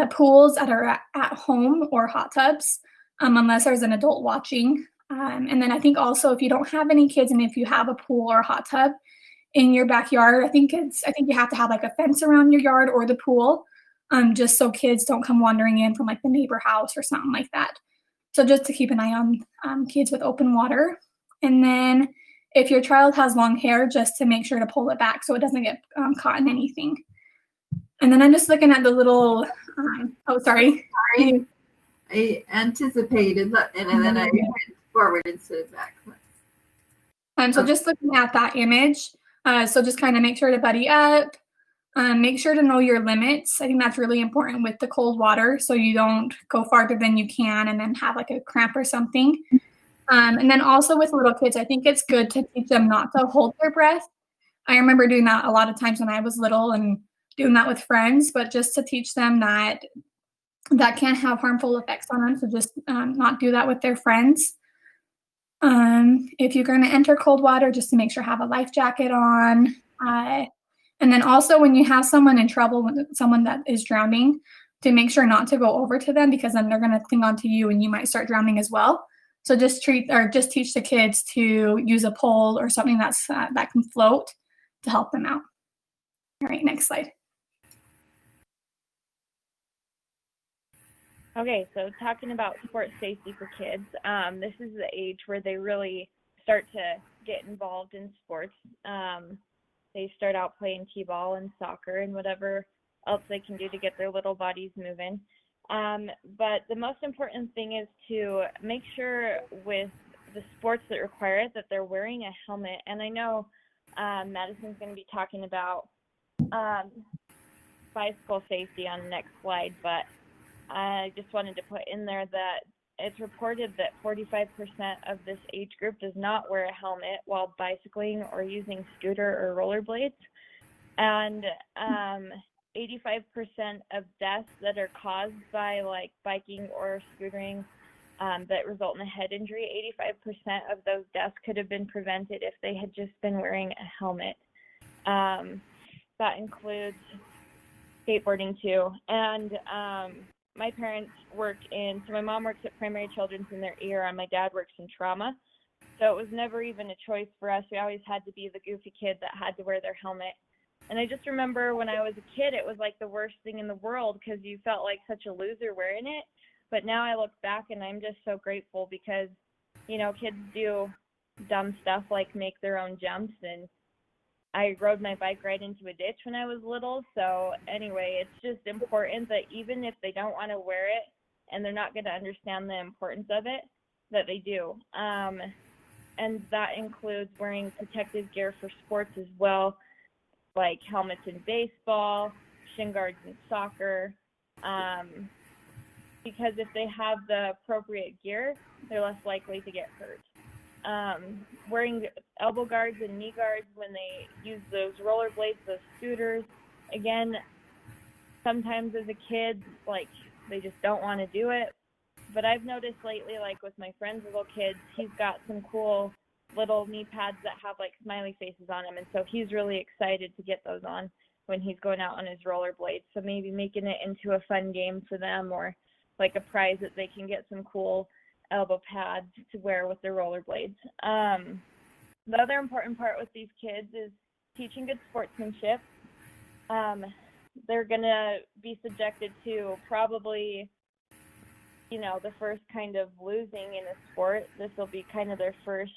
pools that are at home or hot tubs, unless there's an adult watching. And then I think also if you don't have any kids and if you have a pool or a hot tub in your backyard, I think you have to have like a fence around your yard or the pool, just so kids don't come wandering in from like the neighbor house or something like that. So just to keep an eye on kids with open water. And then if your child has long hair, just to make sure to pull it back so it doesn't get caught in anything. And then I'm just looking at the little, sorry. I anticipated that, and then I went forward instead of back. So just looking at that image, so just kind of make sure to buddy up, make sure to know your limits. I think that's really important with the cold water, so you don't go farther than you can and then have like a cramp or something. And then also with little kids, I think it's good to teach them not to hold their breath. I remember doing that a lot of times when I was little and doing that with friends, but just to teach them that can have harmful effects on them. So just not do that with their friends. If you're going to enter cold water, just to make sure have a life jacket on. And then also when you have someone in trouble, someone that is drowning, to make sure not to go over to them, because then they're going to cling onto you and you might start drowning as well. So just teach the kids to use a pole or something that can float to help them out. All right, next slide. Okay, so talking about sports safety for kids, this is the age where they really start to get involved in sports. They start out playing t-ball and soccer and whatever else they can do to get their little bodies moving. But the most important thing is to make sure with the sports that require it that they're wearing a helmet. And I know Madison's going to be talking about bicycle safety on the next slide, but I just wanted to put in there that it's reported that 45% of this age group does not wear a helmet while bicycling or using scooter or rollerblades. And 85% of deaths that are caused by like biking or scootering that result in a head injury, 85% of those deaths could have been prevented if they had just been wearing a helmet. That includes skateboarding too. And my parents so my mom works at Primary Children's in their ER, and my dad works in trauma. So it was never even a choice for us. We always had to be the goofy kid that had to wear their helmet. And I just remember when I was a kid, it was like the worst thing in the world because you felt like such a loser wearing it. But now I look back and I'm just so grateful because, kids do dumb stuff like make their own jumps, and I rode my bike right into a ditch when I was little. So anyway, it's just important that even if they don't want to wear it and they're not going to understand the importance of it, that they do. And that includes wearing protective gear for sports as well, like helmets in baseball, shin guards in soccer, because if they have the appropriate gear, they're less likely to get hurt. Wearing elbow guards and knee guards when they use those rollerblades, those scooters. Again, sometimes as a kid, like, they just don't want to do it. But I've noticed lately, like with my friend's little kids, he's got some cool little knee pads that have like smiley faces on them. And so he's really excited to get those on when he's going out on his rollerblades. So maybe making it into a fun game for them, or like a prize that they can get some cool elbow pads to wear with their rollerblades. The other important part with these kids is teaching good sportsmanship. They're going to be subjected to probably, you know, the first kind of losing in a sport. This will be kind of their first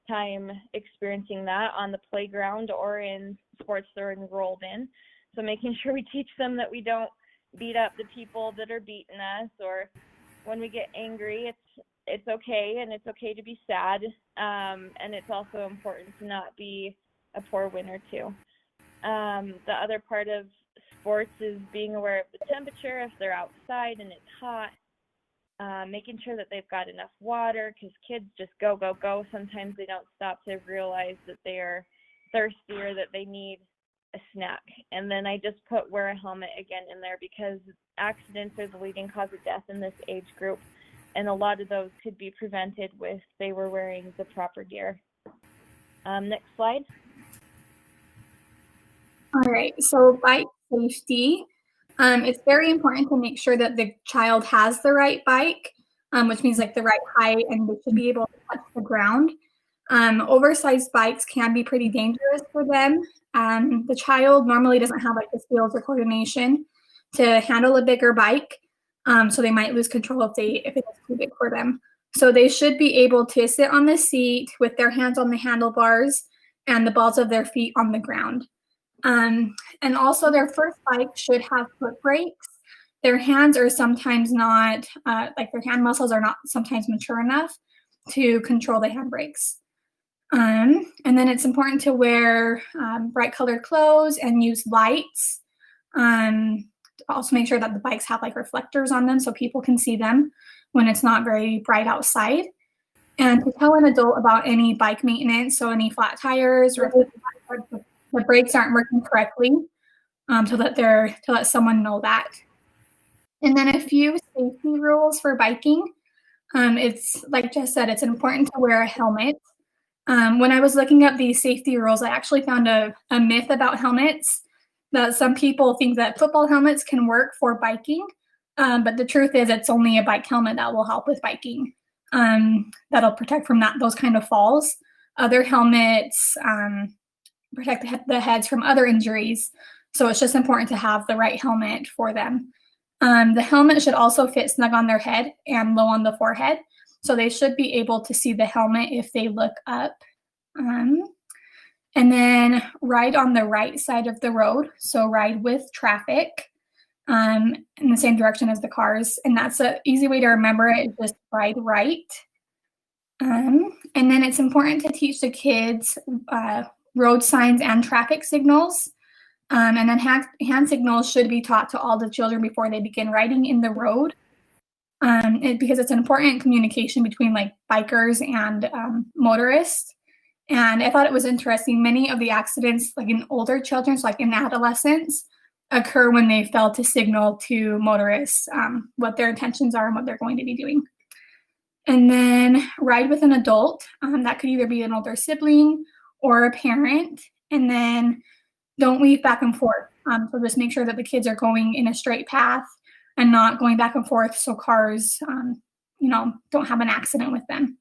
time experiencing that on the playground or in sports they're enrolled in. So making sure we teach them that we don't beat up the people that are beating us, or when we get angry, it's okay, and it's okay to be sad. And it's also important to not be a poor winner too. The other part of sports is being aware of the temperature if they're outside and it's hot. Making sure that they've got enough water, because kids just go. Sometimes they don't stop to realize that they are thirsty or that they need a snack. And then I just put wear a helmet again in there, because accidents are the leading cause of death in this age group. And a lot of those could be prevented if they were wearing the proper gear. Next slide. All right, so bike safety. It's very important to make sure that the child has the right bike, which means like the right height, and they should be able to touch the ground. Oversized bikes can be pretty dangerous for them. The child normally doesn't have like the skills or coordination to handle a bigger bike, so they might lose control if it is too big for them. So they should be able to sit on the seat with their hands on the handlebars and the balls of their feet on the ground. And also their first bike should have foot brakes. Their hands are sometimes not, like their hand muscles are not sometimes mature enough to control the handbrakes. And then it's important to wear bright colored clothes and use lights. Also make sure that the bikes have like reflectors on them so people can see them when it's not very bright outside. And to tell an adult about any bike maintenance, so any flat tires or if the brakes aren't working correctly, to let someone know that. And then a few safety rules for biking. It's like Jess said, it's important to wear a helmet. When I was looking up these safety rules, I actually found a myth about helmets, that some people think that football helmets can work for biking, but the truth is it's only a bike helmet that will help with biking. That'll protect from those kind of falls. Other helmets protect the heads from other injuries, so it's just important to have the right helmet for them. The helmet should also fit snug on their head and low on the forehead, so they should be able to see the helmet if they look up. And then ride on the right side of the road, so ride with traffic in the same direction as the cars, and that's an easy way to remember it, just ride right. And then it's important to teach the kids road signs and traffic signals. And then hand signals should be taught to all the children before they begin riding in the road, because it's an important communication between like bikers and motorists. And I thought it was interesting, many of the accidents like in older children, so like in adolescents, occur when they fail to signal to motorists what their intentions are and what they're going to be doing. And then ride with an adult. That could either be an older sibling or a parent. And then don't weave back and forth. So just make sure that the kids are going in a straight path and not going back and forth so cars, don't have an accident with them.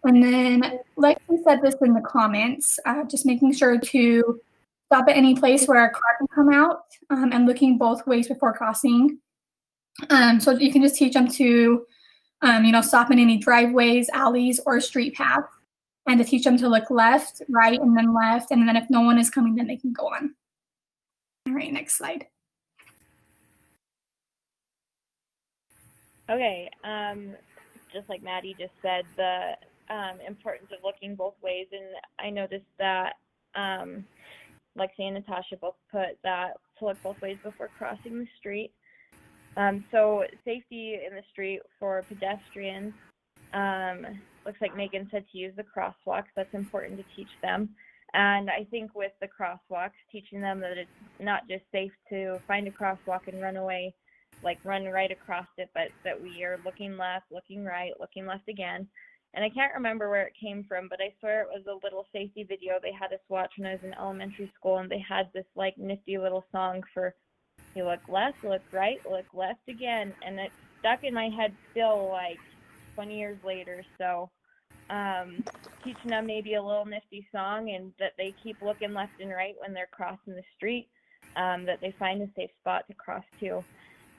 And then, like we said this in the comments, just making sure to stop at any place where a car can come out and looking both ways before crossing. So you can just teach them to, stop in any driveways, alleys, or street paths, and to teach them to look left, right, and then left. And then if no one is coming, then they can go on. All right, next slide. Okay, just like Maddie just said, the importance of looking both ways, and I noticed that Lexi and Natasha both put that to look both ways before crossing the street. So safety in the street for pedestrians, looks like Megan said to use the crosswalks. That's important to teach them. And I think with the crosswalks, teaching them that it's not just safe to find a crosswalk and run away, like run right across it, but that we are looking left, looking right, looking left again. And I can't remember where it came from, but I swear it was a little safety video they had us watch when I was in elementary school, and they had this like nifty little song for you look left, look right, look left again, and it stuck in my head still like 20 years later. So teaching them maybe a little nifty song, and that they keep looking left and right when they're crossing the street, that they find a safe spot to cross to.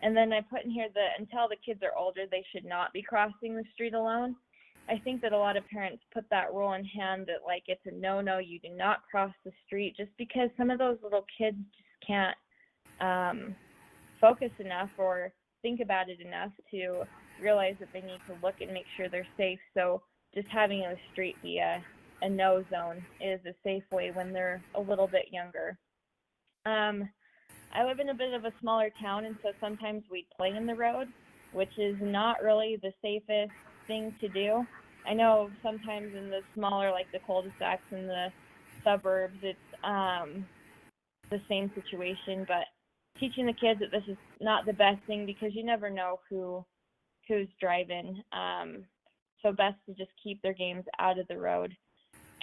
And then I put in here that until the kids are older, they should not be crossing the street alone. I think that a lot of parents put that rule in hand that like it's a no, you do not cross the street, just because some of those little kids just can't focus enough or think about it enough to realize that they need to look and make sure they're safe. So just having a street be a no zone is a safe way when they're a little bit younger. I live in a bit of a smaller town, and so sometimes we play in the road, which is not really the safest thing to do. I know sometimes in the smaller, like the cul-de-sacs in the suburbs, it's the same situation, but teaching the kids that this is not the best thing, because you never know who's driving. So best to just keep their games out of the road.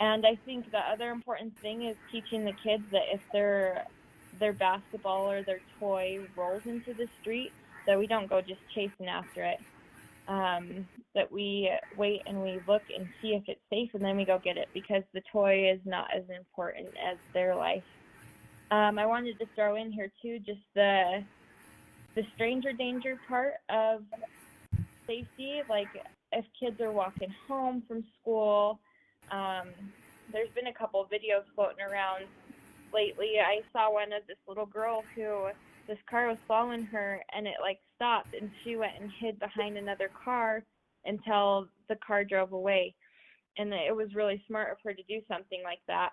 And I think the other important thing is teaching the kids that if their basketball or their toy rolls into the street, that we don't go just chasing after it. That we wait and we look and see if it's safe, and then we go get it, because the toy is not as important as their life. I wanted to throw in here too just the stranger danger part of safety. Like if kids are walking home from school, there's been a couple videos floating around lately. I saw one of this little girl who this car was following her, and it like stopped, and she went and hid behind another car until the car drove away. And it was really smart of her to do something like that.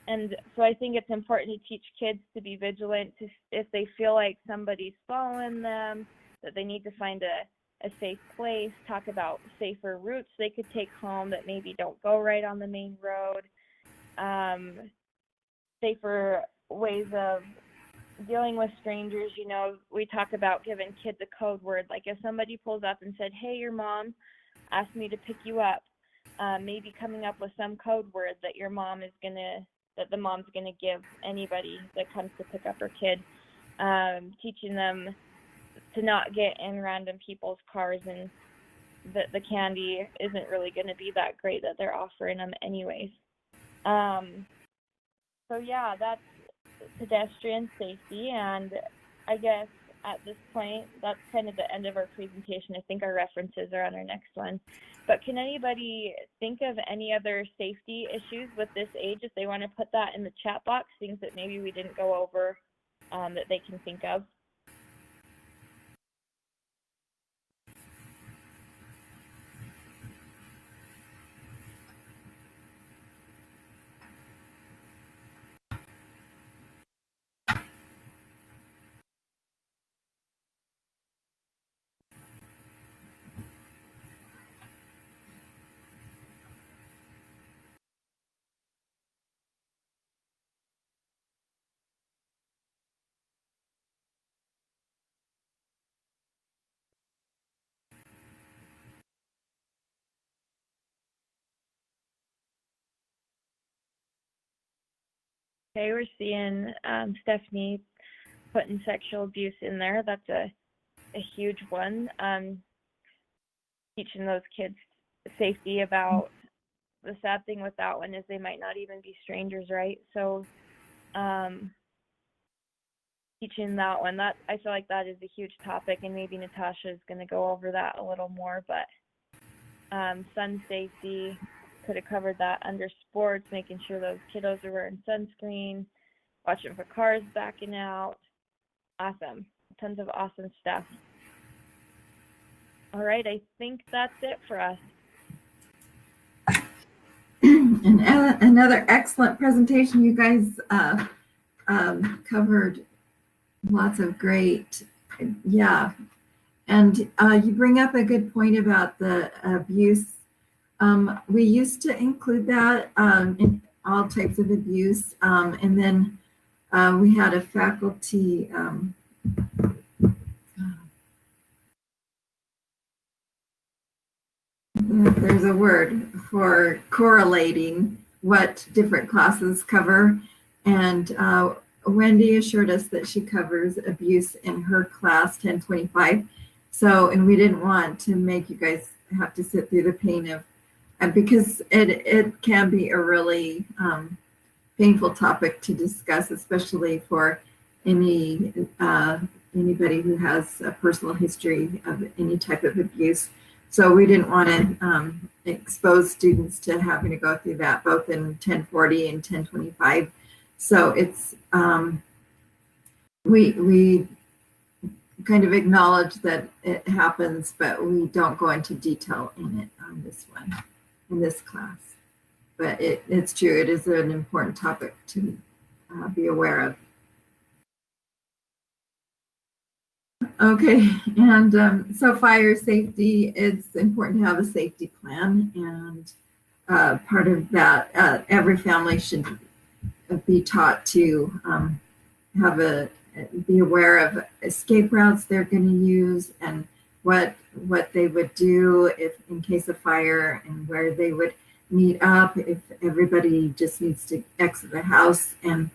And so I think it's important to teach kids to be vigilant, to, if they feel like somebody's following them, that they need to find a safe place, talk about safer routes they could take home that maybe don't go right on the main road, safer ways of dealing with strangers. You know, we talk about giving kids a code word. Like if somebody pulls up and said, hey, your mom asked me to pick you up, maybe coming up with some code word that the mom's gonna give anybody that comes to pick up her kid, teaching them to not get in random people's cars, and that the candy isn't really going to be that great that they're offering them anyways. So yeah, that's pedestrian safety, and I guess at this point, that's kind of the end of our presentation. I think our references are on our next one. But can anybody think of any other safety issues with this age, if they want to put that in the chat box, things that maybe we didn't go over that they can think of? Okay, we're seeing Stephanie putting sexual abuse in there. That's a huge one. Teaching those kids safety. About the sad thing with that one is they might not even be strangers, right? So teaching that one, that I feel like that is a huge topic, and maybe Natasha is going to go over that a little more. But sun safety, could have covered that under sports, making sure those kiddos are wearing sunscreen, watching for cars backing out. Awesome. Tons of awesome stuff. All right, I think that's it for us. And another excellent presentation. You guys covered lots of great, yeah. And you bring up a good point about the abuse. We used to include that in all types of abuse. And then we had a faculty, there's a word for correlating what different classes cover. And Wendy assured us that she covers abuse in her class 1025. So, and we didn't want to make you guys have to sit through the pain of, because it can be a really painful topic to discuss, especially for anybody who has a personal history of any type of abuse. So we didn't want to expose students to having to go through that, both in 1040 and 1025. So it's we kind of acknowledge that it happens, but we don't go into detail in it on this one, in this class. But it's true, it is an important topic to be aware of. Okay, and so fire safety, it's important to have a safety plan, and part of that, every family should be taught to be aware of escape routes they're going to use, and what they would do if in case of fire, and where they would meet up if everybody just needs to exit the house, and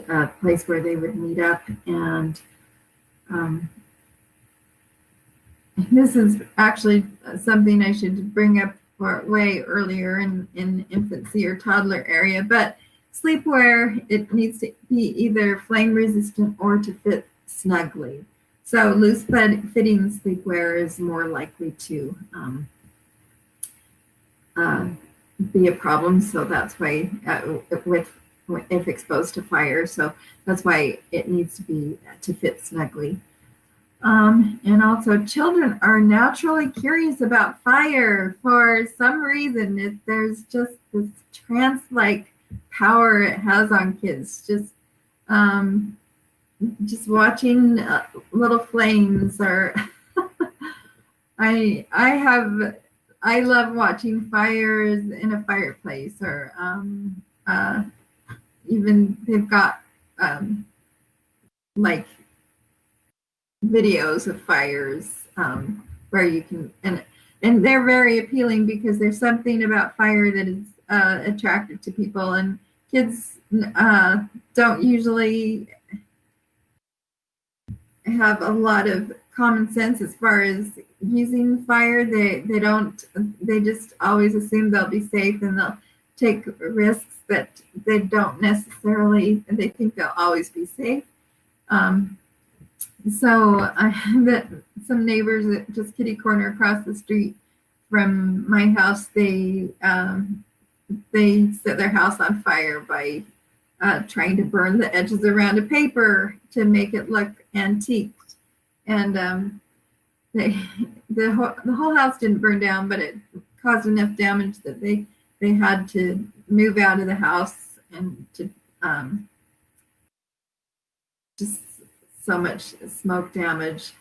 a place where they would meet up. And this is actually something I should bring up way earlier in infancy or toddler area, but sleepwear, it needs to be either flame resistant or to fit snugly. So loose fitting sleepwear is more likely to be a problem. So that's why if exposed to fire, so that's why it needs to be to fit snugly. And also, children are naturally curious about fire for some reason. There's just this trance-like power it has on kids. Just watching little flames, or I love watching fires in a fireplace, or even they've got like videos of fires where you can, and they're very appealing because there's something about fire that is attractive to people, and kids don't usually have a lot of common sense as far as using fire. They just always assume they'll be safe, and they'll take risks that they don't necessarily, they think they'll always be safe. So I bet some neighbors at just kitty corner across the street from my house, they set their house on fire by trying to burn the edges around a paper to make it look antiqued. And the whole house didn't burn down, but it caused enough damage that they had to move out of the house, and to just so much smoke damage.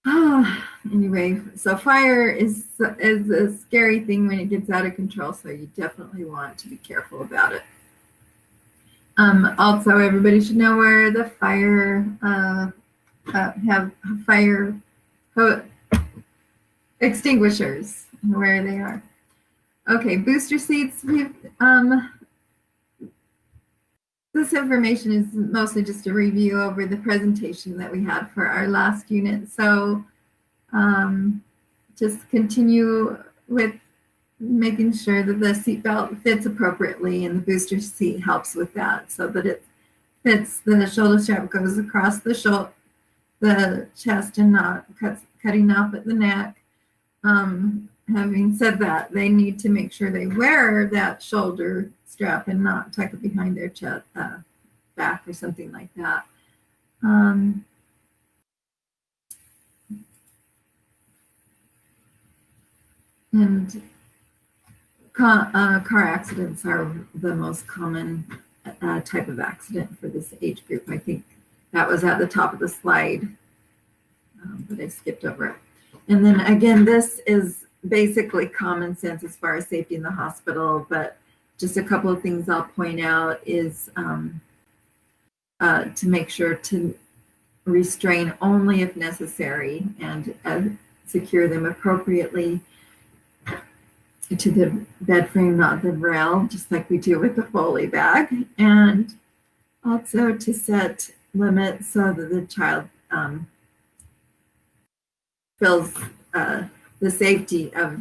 Anyway, so fire is a scary thing when it gets out of control, so you definitely want to be careful about it. Also, everybody should know where the fire have fire extinguishers, where they are. Okay, booster seats. This information is mostly just a review over the presentation that we had for our last unit. So just continue with making sure that the seatbelt fits appropriately, and the booster seat helps with that, so that it fits, the shoulder strap goes across the chest and not cutting off at the neck. Having said that, they need to make sure they wear that shoulder strap and not tuck it behind their chest, back or something like that. And car accidents are the most common type of accident for this age group. I think that was at the top of the slide, but I skipped over it. And then again, this is basically common sense as far as safety in the hospital, but just a couple of things I'll point out is to make sure to restrain only if necessary, and secure them appropriately to the bed frame, not the rail, just like we do with the Foley bag. And also to set limits so that the child feels the safety of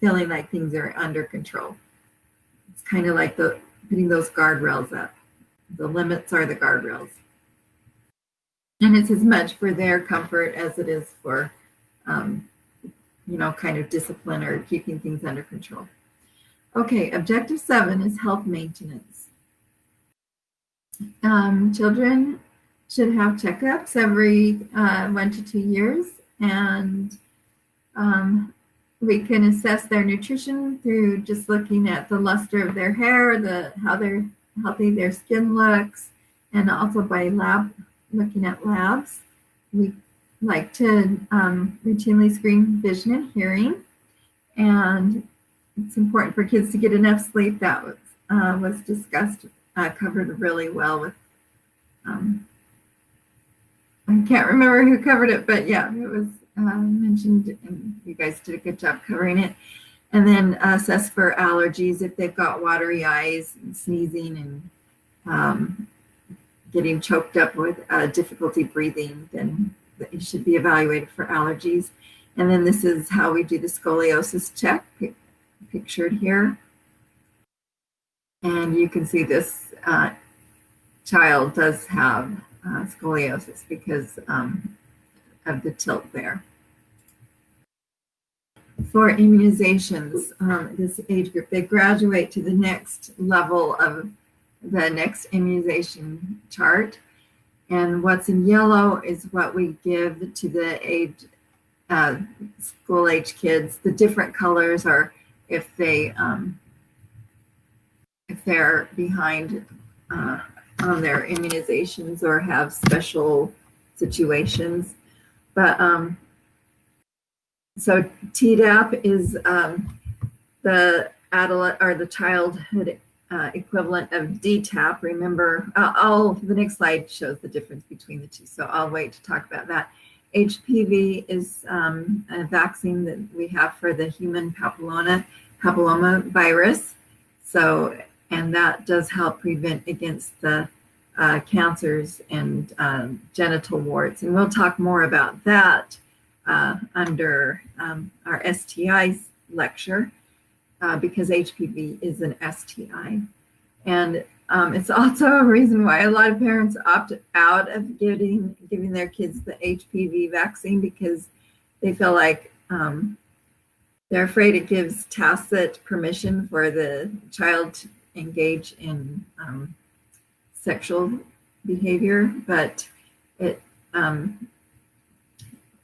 feeling like things are under control. It's kind of like putting those guardrails up. The limits are the guardrails. And it's as much for their comfort as it is for, kind of discipline or keeping things under control. Okay, objective 7 is health maintenance. Children should have checkups every 1 to 2 years, and we can assess their nutrition through just looking at the luster of their hair, how healthy their skin looks, and also by looking at labs. We like to routinely screen vision and hearing, and it's important for kids to get enough sleep. That was discussed, covered really well with, I can't remember who covered it, but yeah, it was mentioned, and you guys did a good job covering it. And then assess for allergies. If they've got watery eyes and sneezing and getting choked up with difficulty breathing, then it should be evaluated for allergies. And then this is how we do the scoliosis check, pictured here. And you can see this child does have scoliosis because of the tilt there. For immunizations, this age group, they graduate to the next level of the next immunization chart. And what's in yellow is what we give to the school age kids. The different colors are if they're behind on their immunizations or have special situations. But so TDAP is the adult or the childhood equivalent of DTaP. Remember, the next slide shows the difference between the two, so I'll wait to talk about that. HPV is a vaccine that we have for the human papilloma virus. So, and that does help prevent against the cancers and genital warts. And we'll talk more about that under our STI lecture because HPV is an STI. And it's also a reason why a lot of parents opt out of giving their kids the HPV vaccine because they feel like they're afraid it gives tacit permission for the child to engage in sexual behavior. But it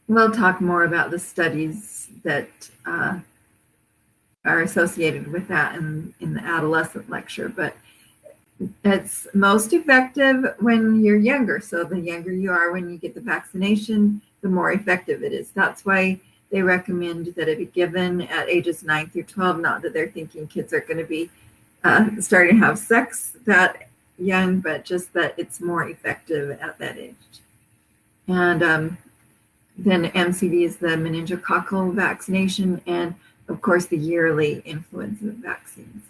we'll talk more about the studies that are associated with that in the adolescent lecture. But it's most effective when you're younger. So the younger you are when you get the vaccination, the more effective it is. That's why they recommend that it be given at ages 9 through 12. Not that they're thinking kids are going to be starting to have sex that young, but just that it's more effective at that age. And then MCV is the meningococcal vaccination, and of course the yearly influenza vaccines.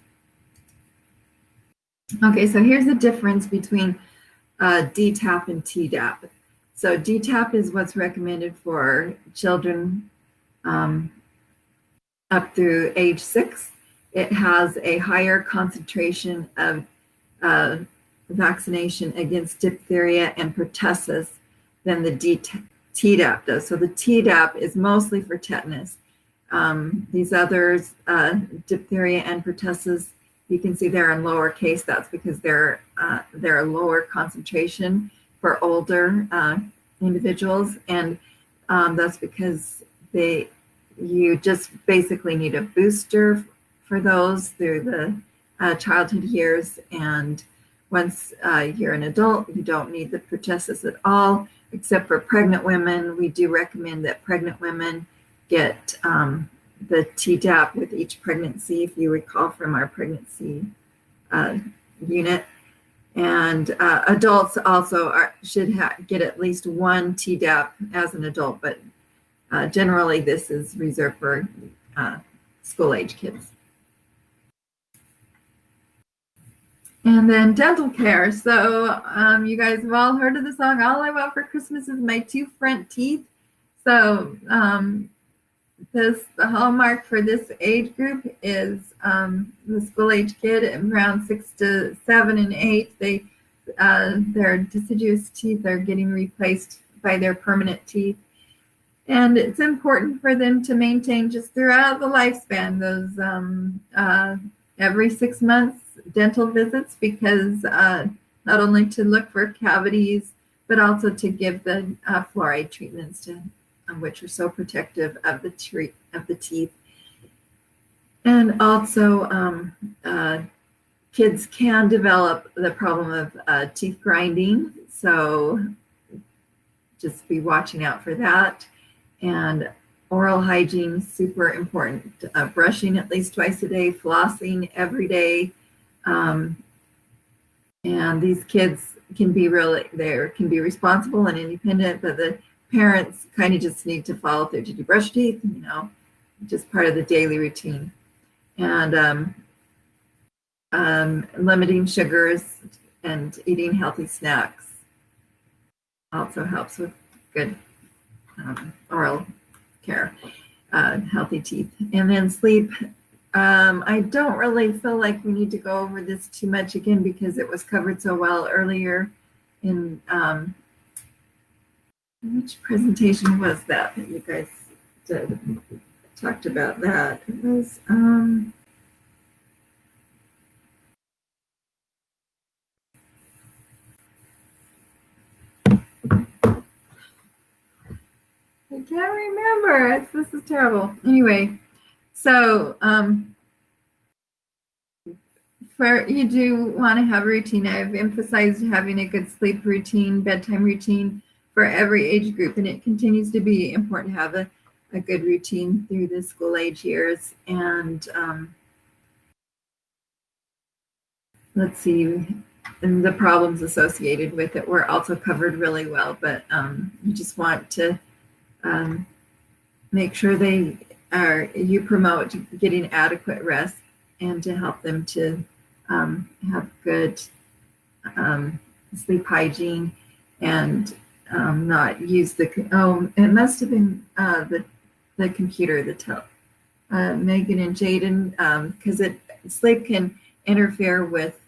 Okay, so here's the difference between DTaP and TDAP. So DTaP is what's recommended for children up through age 6. It has a higher concentration of vaccination against diphtheria and pertussis than the TDAP does. So the TDAP is mostly for tetanus. These others, diphtheria and pertussis, you can see they're in lowercase. That's because they're a lower concentration for older individuals, and that's because you just basically need a booster for those through the childhood years, and once you're an adult, you don't need the pertussis at all, except for pregnant women. We do recommend that pregnant women get the TDAP with each pregnancy, if you recall from our pregnancy unit. And adults also should get at least one TDAP as an adult, but generally this is reserved for school-age kids. And then dental care. So you guys have all heard of the song, All I Want for Christmas is My Two Front Teeth. So the hallmark for this age group is the school-age kid around 6 to 7 and 8. Their deciduous teeth are getting replaced by their permanent teeth. And it's important for them to maintain just throughout the lifespan those every 6 months dental visits, because not only to look for cavities, but also to give the fluoride treatments which are so protective of the teeth. And also kids can develop the problem of teeth grinding, so just be watching out for that. And oral hygiene, super important. Brushing at least twice a day, flossing every day. And these kids can be responsible and independent, but the parents kind of just need to follow through. Did you brush your teeth? Just part of the daily routine. And limiting sugars and eating healthy snacks also helps with good oral care, healthy teeth. And then sleep. I don't really feel like we need to go over this too much again because it was covered so well earlier in which presentation was that you guys did, talked about that? It was I can't remember. This is terrible. Anyway, so you do want to have a routine. I've emphasized having a good sleep routine, bedtime routine for every age group, and it continues to be important to have a good routine through the school age years. And let's see, and the problems associated with it were also covered really well, but you just want to make sure you promote getting adequate rest and to help them to have good sleep hygiene and not use it must have been the computer, Megan and Jaden, because sleep can interfere with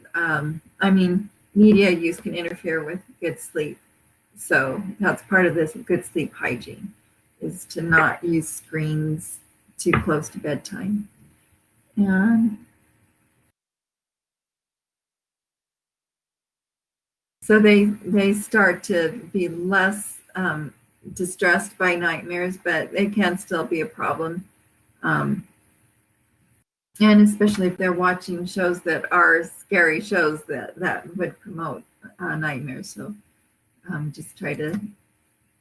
media use can interfere with good sleep. So that's part of this good sleep hygiene, is to not use screens too close to bedtime. And so they start to be less distressed by nightmares, but they can still be a problem. And especially if they're watching shows that are scary shows that would promote nightmares. So just try to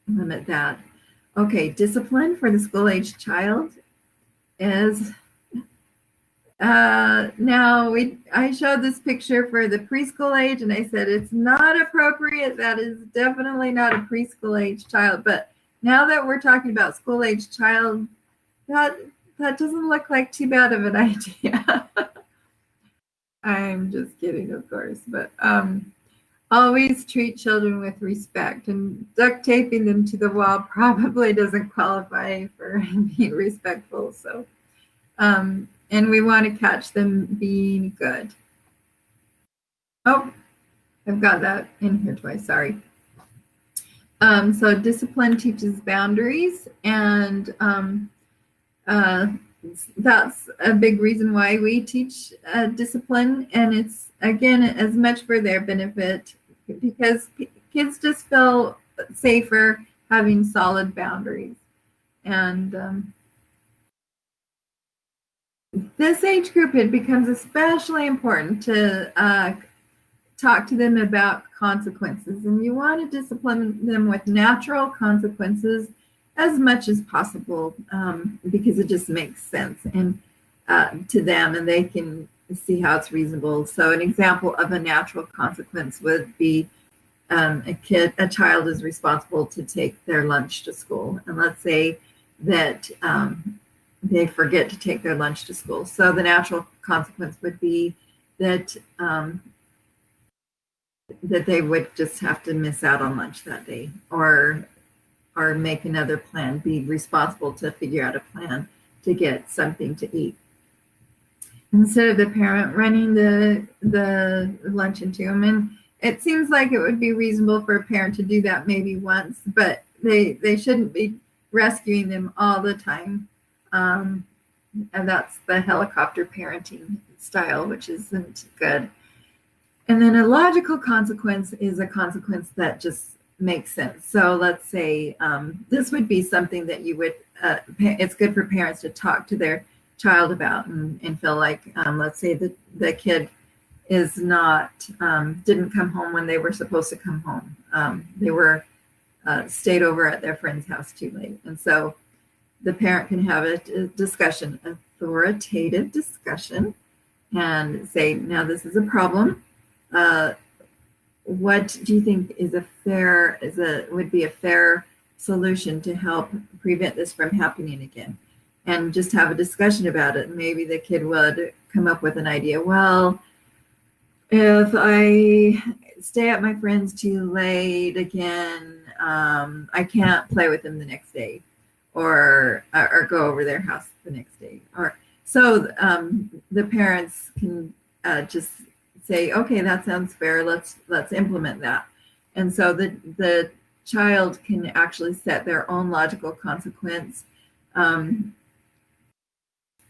limit that. Okay, discipline for the school-age child is I showed this picture for the preschool age, and I said it's not appropriate. That is definitely not a preschool age child. But now that we're talking about school age child, that doesn't look like too bad of an idea. I'm just kidding, of course, but always treat children with respect, and duct taping them to the wall probably doesn't qualify for being respectful. So, and we want to catch them being good. Oh, I've got that in here twice, sorry. So discipline teaches boundaries, and that's a big reason why we teach discipline, and it's, again, as much for their benefit, because kids just feel safer having solid boundaries. And this age group, it becomes especially important to talk to them about consequences, and you want to discipline them with natural consequences as much as possible, because it just makes sense and to them, and they can see how it's reasonable. So an example of a natural consequence would be a child is responsible to take their lunch to school, and let's say that they forget to take their lunch to school. So the natural consequence would be that that they would just have to miss out on lunch that day, or make another plan, be responsible to figure out a plan to get something to eat. Instead of the parent running the lunch into them. And it seems like it would be reasonable for a parent to do that maybe once, but they shouldn't be rescuing them all the time. And that's the helicopter parenting style, which isn't good. And then a logical consequence is a consequence that just makes sense. So let's say this would be something that you would, it's good for parents to talk to their child about and feel like, let's say the kid is not, didn't come home when they were supposed to come home. They were stayed over at their friend's house too late. And so the parent can have a discussion, authoritative discussion, and say, now this is a problem. What do you think is would be a fair solution to help prevent this from happening again? And just have a discussion about it. Maybe the kid would come up with an idea. Well, if I stay at my friend's too late again, I can't play with them the next day, or go over their house the next day. Or so the parents can just say, okay, that sounds fair. Let's implement that. And so the child can actually set their own logical consequence.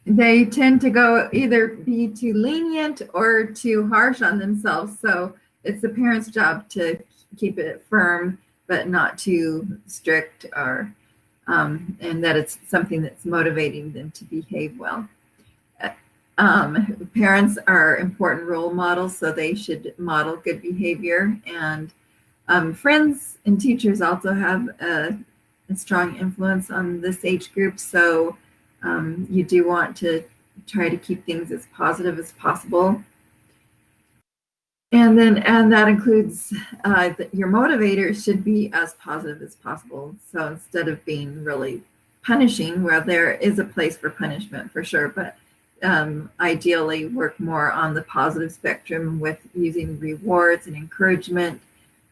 They tend to go either be too lenient or too harsh on themselves. So it's the parent's job to keep it firm, but not too strict, or and that it's something that's motivating them to behave well. Parents are important role models, so they should model good behavior. And friends and teachers also have a strong influence on this age group. So you do want to try to keep things as positive as possible. And that includes your motivators should be as positive as possible. So instead of being really punishing, well, there is a place for punishment for sure, but ideally work more on the positive spectrum with using rewards and encouragement.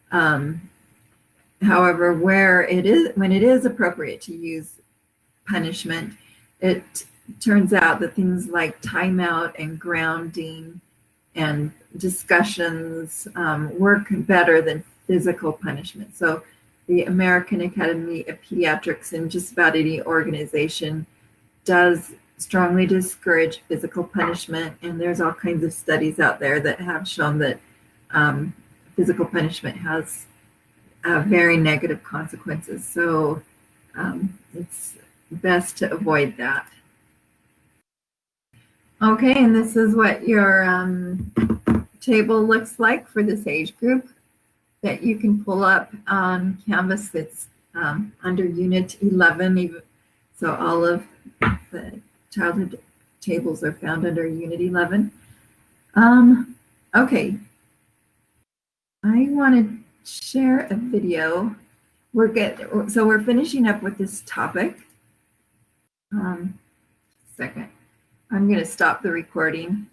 However, when it is appropriate to use punishment, it turns out that things like timeout and grounding and discussions work better than physical punishment. So the American Academy of Pediatrics and just about any organization does strongly discourage physical punishment. And there's all kinds of studies out there that have shown that physical punishment has very negative consequences. So it's best to avoid that. Okay, and this is what your table looks like for this age group that you can pull up on Canvas. It's under Unit 11. So all of the childhood tables are found under Unit 11. Okay, I want to share a video. So we're finishing up with this topic. Second, I'm going to stop the recording.